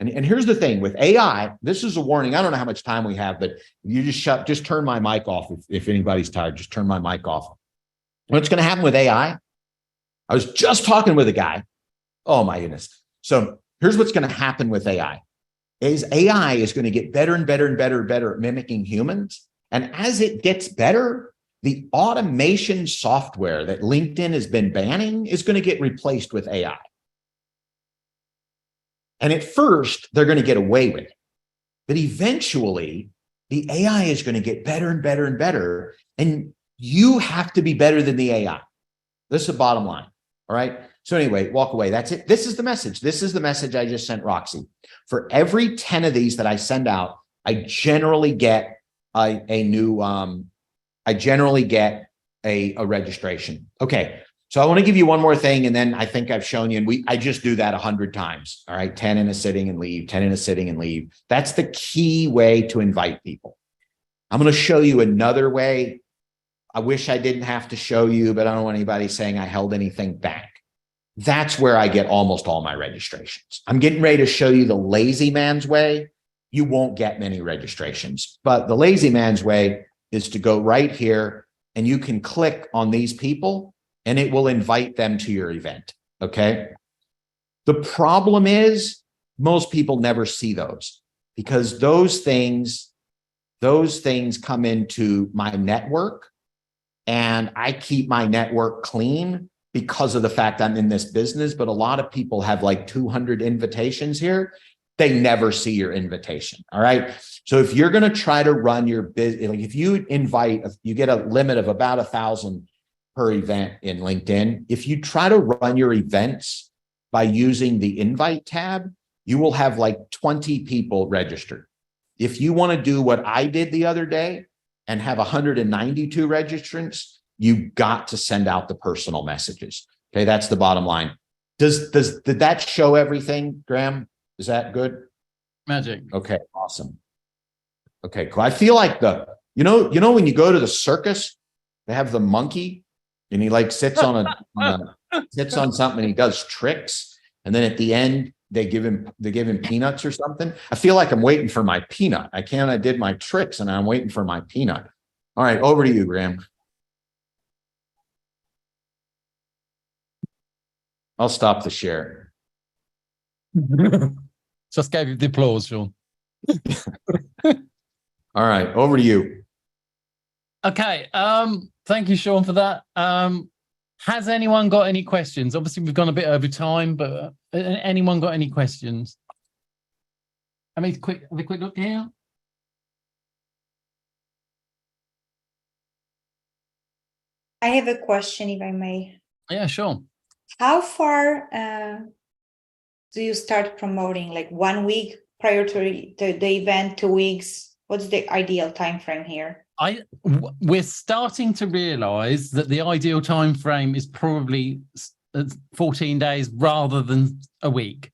And here's the thing with AI, this is a warning. I don't know how much time we have, but you just turn my mic off. If anybody's tired, just turn my mic off. What's going to happen with AI? I was just talking with a guy. Oh my goodness. So here's what's going to happen with AI. AI is going to get better and better and better and better at mimicking humans. And as it gets better, the automation software that LinkedIn has been banning is going to get replaced with AI. And at first, they're going to get away with it. But eventually, the AI is going to get better and better and better. And you have to be better than the AI. This is the bottom line. All right. So anyway, walk away. That's it. This is the message. This is the message I just sent Roxy. For every 10 of these that I send out, I generally get a registration. Okay. So I want to give you one more thing, and then I think I've shown you, and I just do that 100 times. All right. 10 in a sitting and leave, 10 in a sitting and leave. That's the key way to invite people. I'm going to show you another way. I wish I didn't have to show you, but I don't want anybody saying I held anything back. That's where I get almost all my registrations. I'm getting ready to show you the lazy man's way. You won't get many registrations, but the lazy man's way is to go right here and you can click on these people and it will invite them to your event. Okay. The problem is most people never see those because those things come into my network and I keep my network clean because of the fact I'm in this business. But a lot of people have like 200 invitations here. They never see your invitation. All right. So if you're going to try to run your business, like if you invite, you get a limit of about 1,000 per event in LinkedIn. If you try to run your events by using the invite tab, you will have like 20 people registered. If you want to do what I did the other day and have 192 registrants, you got to send out the personal messages. Okay. That's the bottom line. Did that show everything, Graham? Is that good? Magic. Okay, awesome. Okay, cool. I feel like you know, when you go to the circus, they have the monkey and he like sits on sits on something and he does tricks. And then at the end, they give him peanuts or something. I feel like I'm waiting for my peanut. I did my tricks and I'm waiting for my peanut. All right, over to you, Graham. I'll stop the share. Just gave you the applause, Sean. All right, over to you. Okay. Thank you, Sean, for that. Has anyone got any questions? Obviously, we've gone a bit over time, but anyone got any questions? Have a quick look here. I have a question, if I may. Yeah, sure. How far do you start promoting? Like 1 week prior to the event, 2 weeks? What's the ideal time frame here? We're starting to realize that the ideal time frame is probably 14 days rather than a week.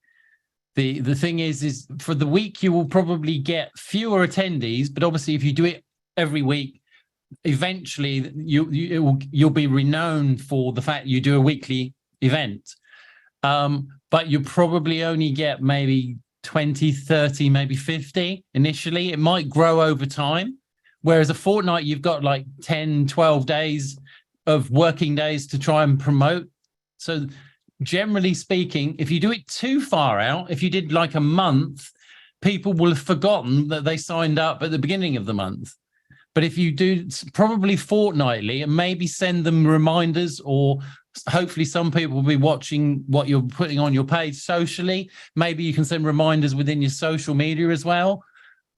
The thing is for the week you will probably get fewer attendees, but obviously if you do it every week, eventually you'll be renowned for the fact you do a weekly event. But you probably only get maybe 20, 30, maybe 50 initially. It might grow over time. Whereas a fortnight, you've got like 10, 12 days of working days to try and promote. So generally speaking, if you do it too far out, if you did like a month, people will have forgotten that they signed up at the beginning of the month. But if you do probably fortnightly and maybe send them reminders, or hopefully some people will be watching what you're putting on your page socially. Maybe you can send reminders within your social media as well.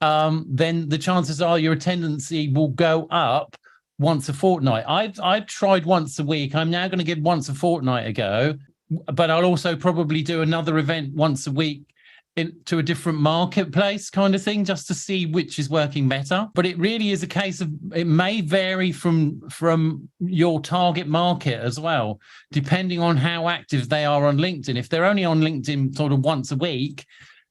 Then the chances are your attendance will go up once a fortnight. I've tried once a week. I'm now going to give once a fortnight a go, but I'll also probably do another event once a week to a different marketplace kind of thing, just to see which is working better. But it really is a case of, it may vary from your target market as well, depending on how active they are on LinkedIn. If they're only on LinkedIn sort of once a week,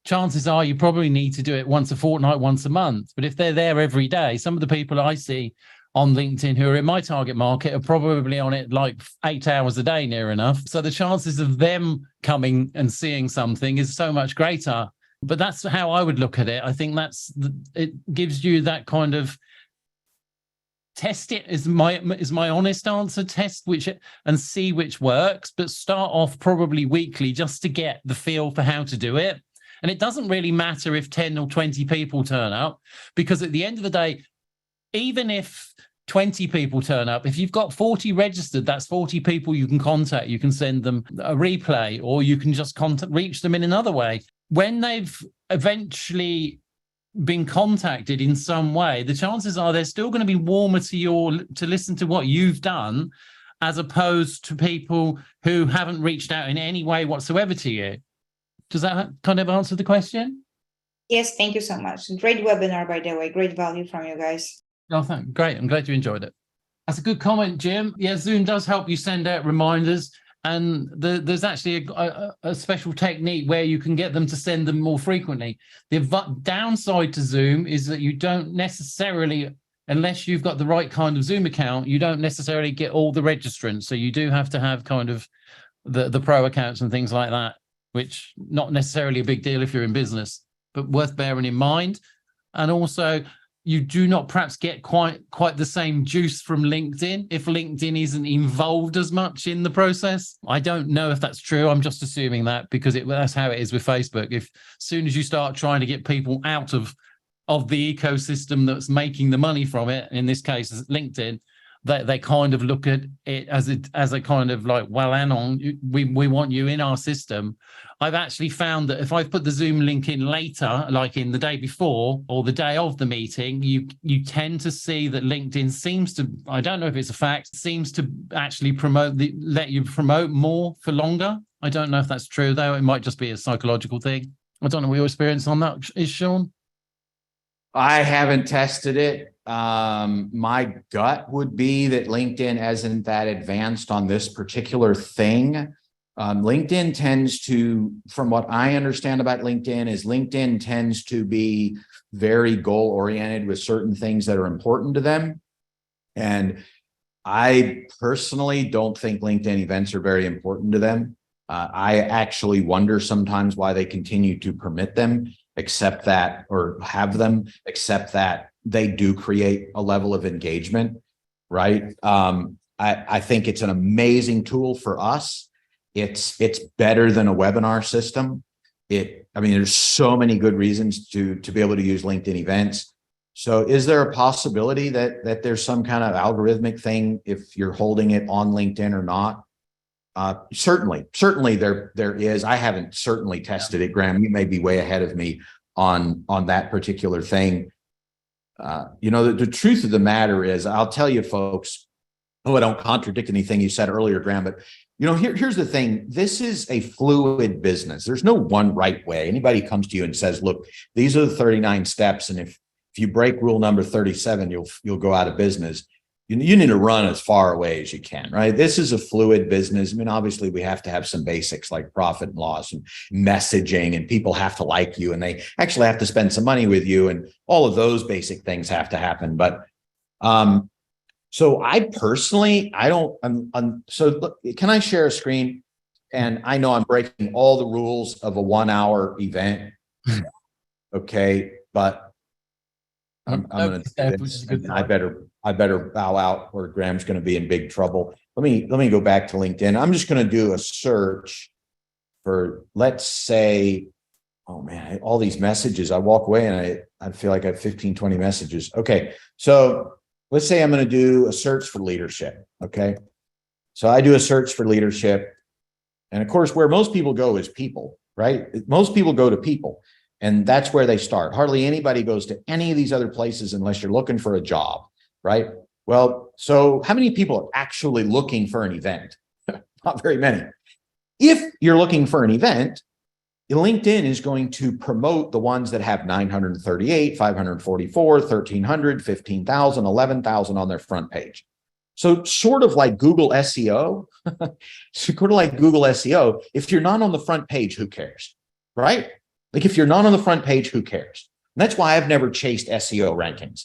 chances are you probably need to do it once a fortnight, once a month. But if they're there every day, some of the people I see on LinkedIn who are in my target market are probably on it like 8 hours a day, near enough. So the chances of them coming and seeing something is so much greater. But that's how I would look at it. I think it gives you that kind of test. It is my honest answer. Test which and see which works, but start off probably weekly just to get the feel for how to do it. And it doesn't really matter if 10 or 20 people turn up, because at the end of the day, even if 20 people turn up, if you've got 40 registered, that's 40 people you can contact. You can send them a replay, or you can just reach them in another way. When they've eventually been contacted in some way, the chances are they're still going to be warmer to listen to what you've done, as opposed to people who haven't reached out in any way whatsoever to you. Does that kind of answer the question? Yes, thank you so much. Great webinar, by the way. Great value from you guys. Oh, great. I'm glad you enjoyed it. That's a good comment, Jim. Yeah, Zoom does help you send out reminders. And there's actually a special technique where you can get them to send them more frequently. The downside to Zoom is that you don't necessarily unless you've got the right kind of Zoom account, you don't necessarily get all the registrants. So you do have to have kind of the pro accounts and things like that, which not necessarily a big deal if you're in business, but worth bearing in mind. And also, you do not perhaps get quite the same juice from LinkedIn if LinkedIn isn't involved as much in the process. I don't know if that's true. I'm just assuming that because that's how it is with Facebook. If as soon as you start trying to get people out of the ecosystem that's making the money from it, in this case LinkedIn, they kind of look at it as a kind of like, well, Anon, we want you in our system. I've actually found that if I've put the Zoom link in later, like in the day before or the day of the meeting, you tend to see that LinkedIn seems to, I don't know if it's a fact, seems to actually let you promote more for longer. I don't know if that's true though. It might just be a psychological thing. I don't know what your experience on that is, Sean. I haven't tested it. My gut would be that LinkedIn isn't that advanced on this particular thing. LinkedIn tends to, from what I understand about LinkedIn tends to be very goal oriented with certain things that are important to them. And I personally don't think LinkedIn events are very important to them. I actually wonder sometimes why they continue to permit them, except that they do create a level of engagement, right? I think it's an amazing tool for us. It's better than a webinar system. There's so many good reasons to be able to use LinkedIn events. So is there a possibility that there's some kind of algorithmic thing if you're holding it on LinkedIn or not? Certainly there is. I haven't certainly tested it, Graham. You may be way ahead of me on that particular thing. The truth of the matter is, I'll tell you folks, I don't contradict anything you said earlier, Graham, but here's the thing. This is a fluid business. There's no one right way. Anybody comes to you and says, look, these are the 39 steps. And if you break rule number 37, you'll go out of business. You need to run as far away as you can, right? This is a fluid business. Obviously we have to have some basics like profit and loss and messaging, and people have to like you and they actually have to spend some money with you, and all of those basic things have to happen. But, so I personally, so look, can I share a screen? And I know I'm breaking all the rules of a 1 hour event. Okay. But I'm going to do this. I better bow out or Graham's going to be in big trouble. Let me go back to LinkedIn. I'm just going to do a search for, let's say, oh man, all these messages. I walk away and I feel like I have 15, 20 messages. Okay. So let's say I'm going to do a search for leadership. Okay. So I do a search for leadership. And of course, where most people go is people, right? Most people go to people. And that's where they start. Hardly anybody goes to any of these other places unless you're looking for a job, right? Well, so how many people are actually looking for an event? Not very many. If you're looking for an event, LinkedIn is going to promote the ones that have 938, 544, 1,300, 15,000, 11,000 on their front page. So sort of like Google SEO, if you're not on the front page, who cares, right? Like if you're not on the front page, who cares? And that's why I've never chased SEO rankings.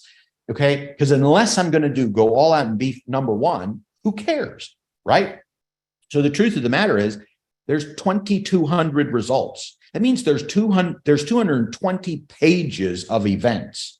Okay. Because unless I'm going to go all out and be number one, who cares? Right. So the truth of the matter is there's 2,200 results. That means there's 220 pages of events.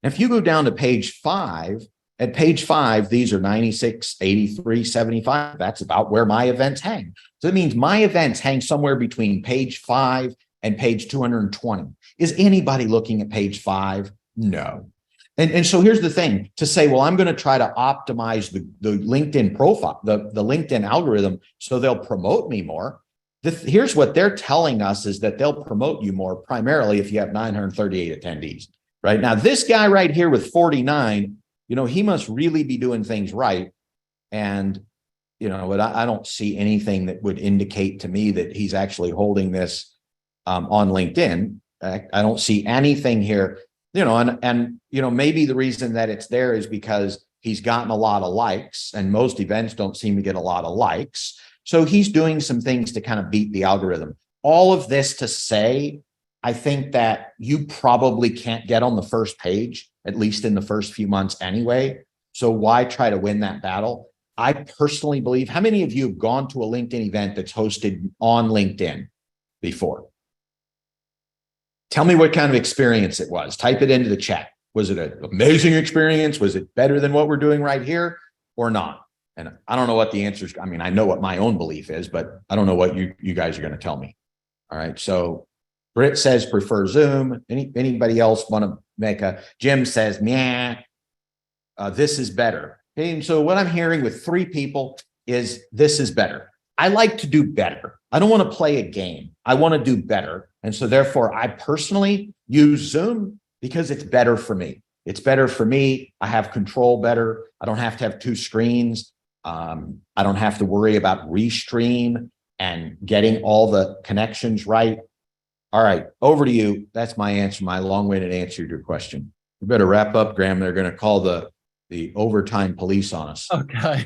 And if you go down to page 5, at page 5, these are 96, 83, 75. That's about where my events hang. So that means my events hang somewhere between page 5 and page 220. Is anybody looking at page 5? No. And so here's the thing, to say, well, I'm going to try to optimize the LinkedIn profile, the LinkedIn algorithm, so they'll promote me more. Here's what they're telling us is that they'll promote you more primarily if you have 938 attendees. Right now, this guy right here with 49, he must really be doing things right. And, but I don't see anything that would indicate to me that he's actually holding this on LinkedIn. I don't see anything here, and maybe the reason that it's there is because he's gotten a lot of likes, and most events don't seem to get a lot of likes. So he's doing some things to kind of beat the algorithm. All of this to say, I think that you probably can't get on the first page at least in the first few months anyway. So why try to win that battle? I personally believe, how many of you have gone to a LinkedIn event that's hosted on LinkedIn before? Tell me what kind of experience it was. Type it into the chat. Was it an amazing experience? Was it better than what we're doing right here or not? And I don't know what the answer is. I mean, I know what my own belief is, but I don't know what you guys are going to tell me. All right. So Britt says prefer Zoom. Anybody else want to make a, Jim says, meh, this is better. Okay, and so what I'm hearing with 3 people is this is better. I like to do better. I don't want to play a game. I want to do better. And so therefore, I personally use Zoom because it's better for me. It's better for me. I have control better. I don't have to have 2 screens. I don't have to worry about restream and getting all the connections right. All right, over to you. That's my answer, my long-winded answer to your question. We better wrap up, Graham. They're going to call the overtime police on us. Okay.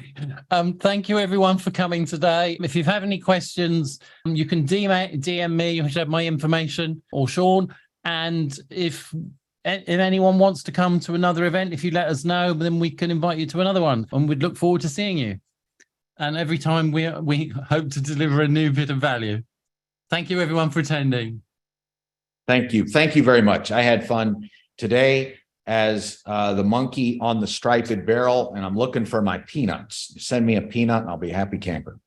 Thank you everyone for coming today. If you have any questions, you can DM me, you should have my information, or Sean. And if anyone wants to come to another event, if you let us know, then we can invite you to another one, and we'd look forward to seeing you. And every time we hope to deliver a new bit of value. Thank you everyone for attending. Thank you. Thank you very much. I had fun today as the monkey on the striped barrel, and I'm looking for my peanuts. Send me a peanut and I'll be a happy camper.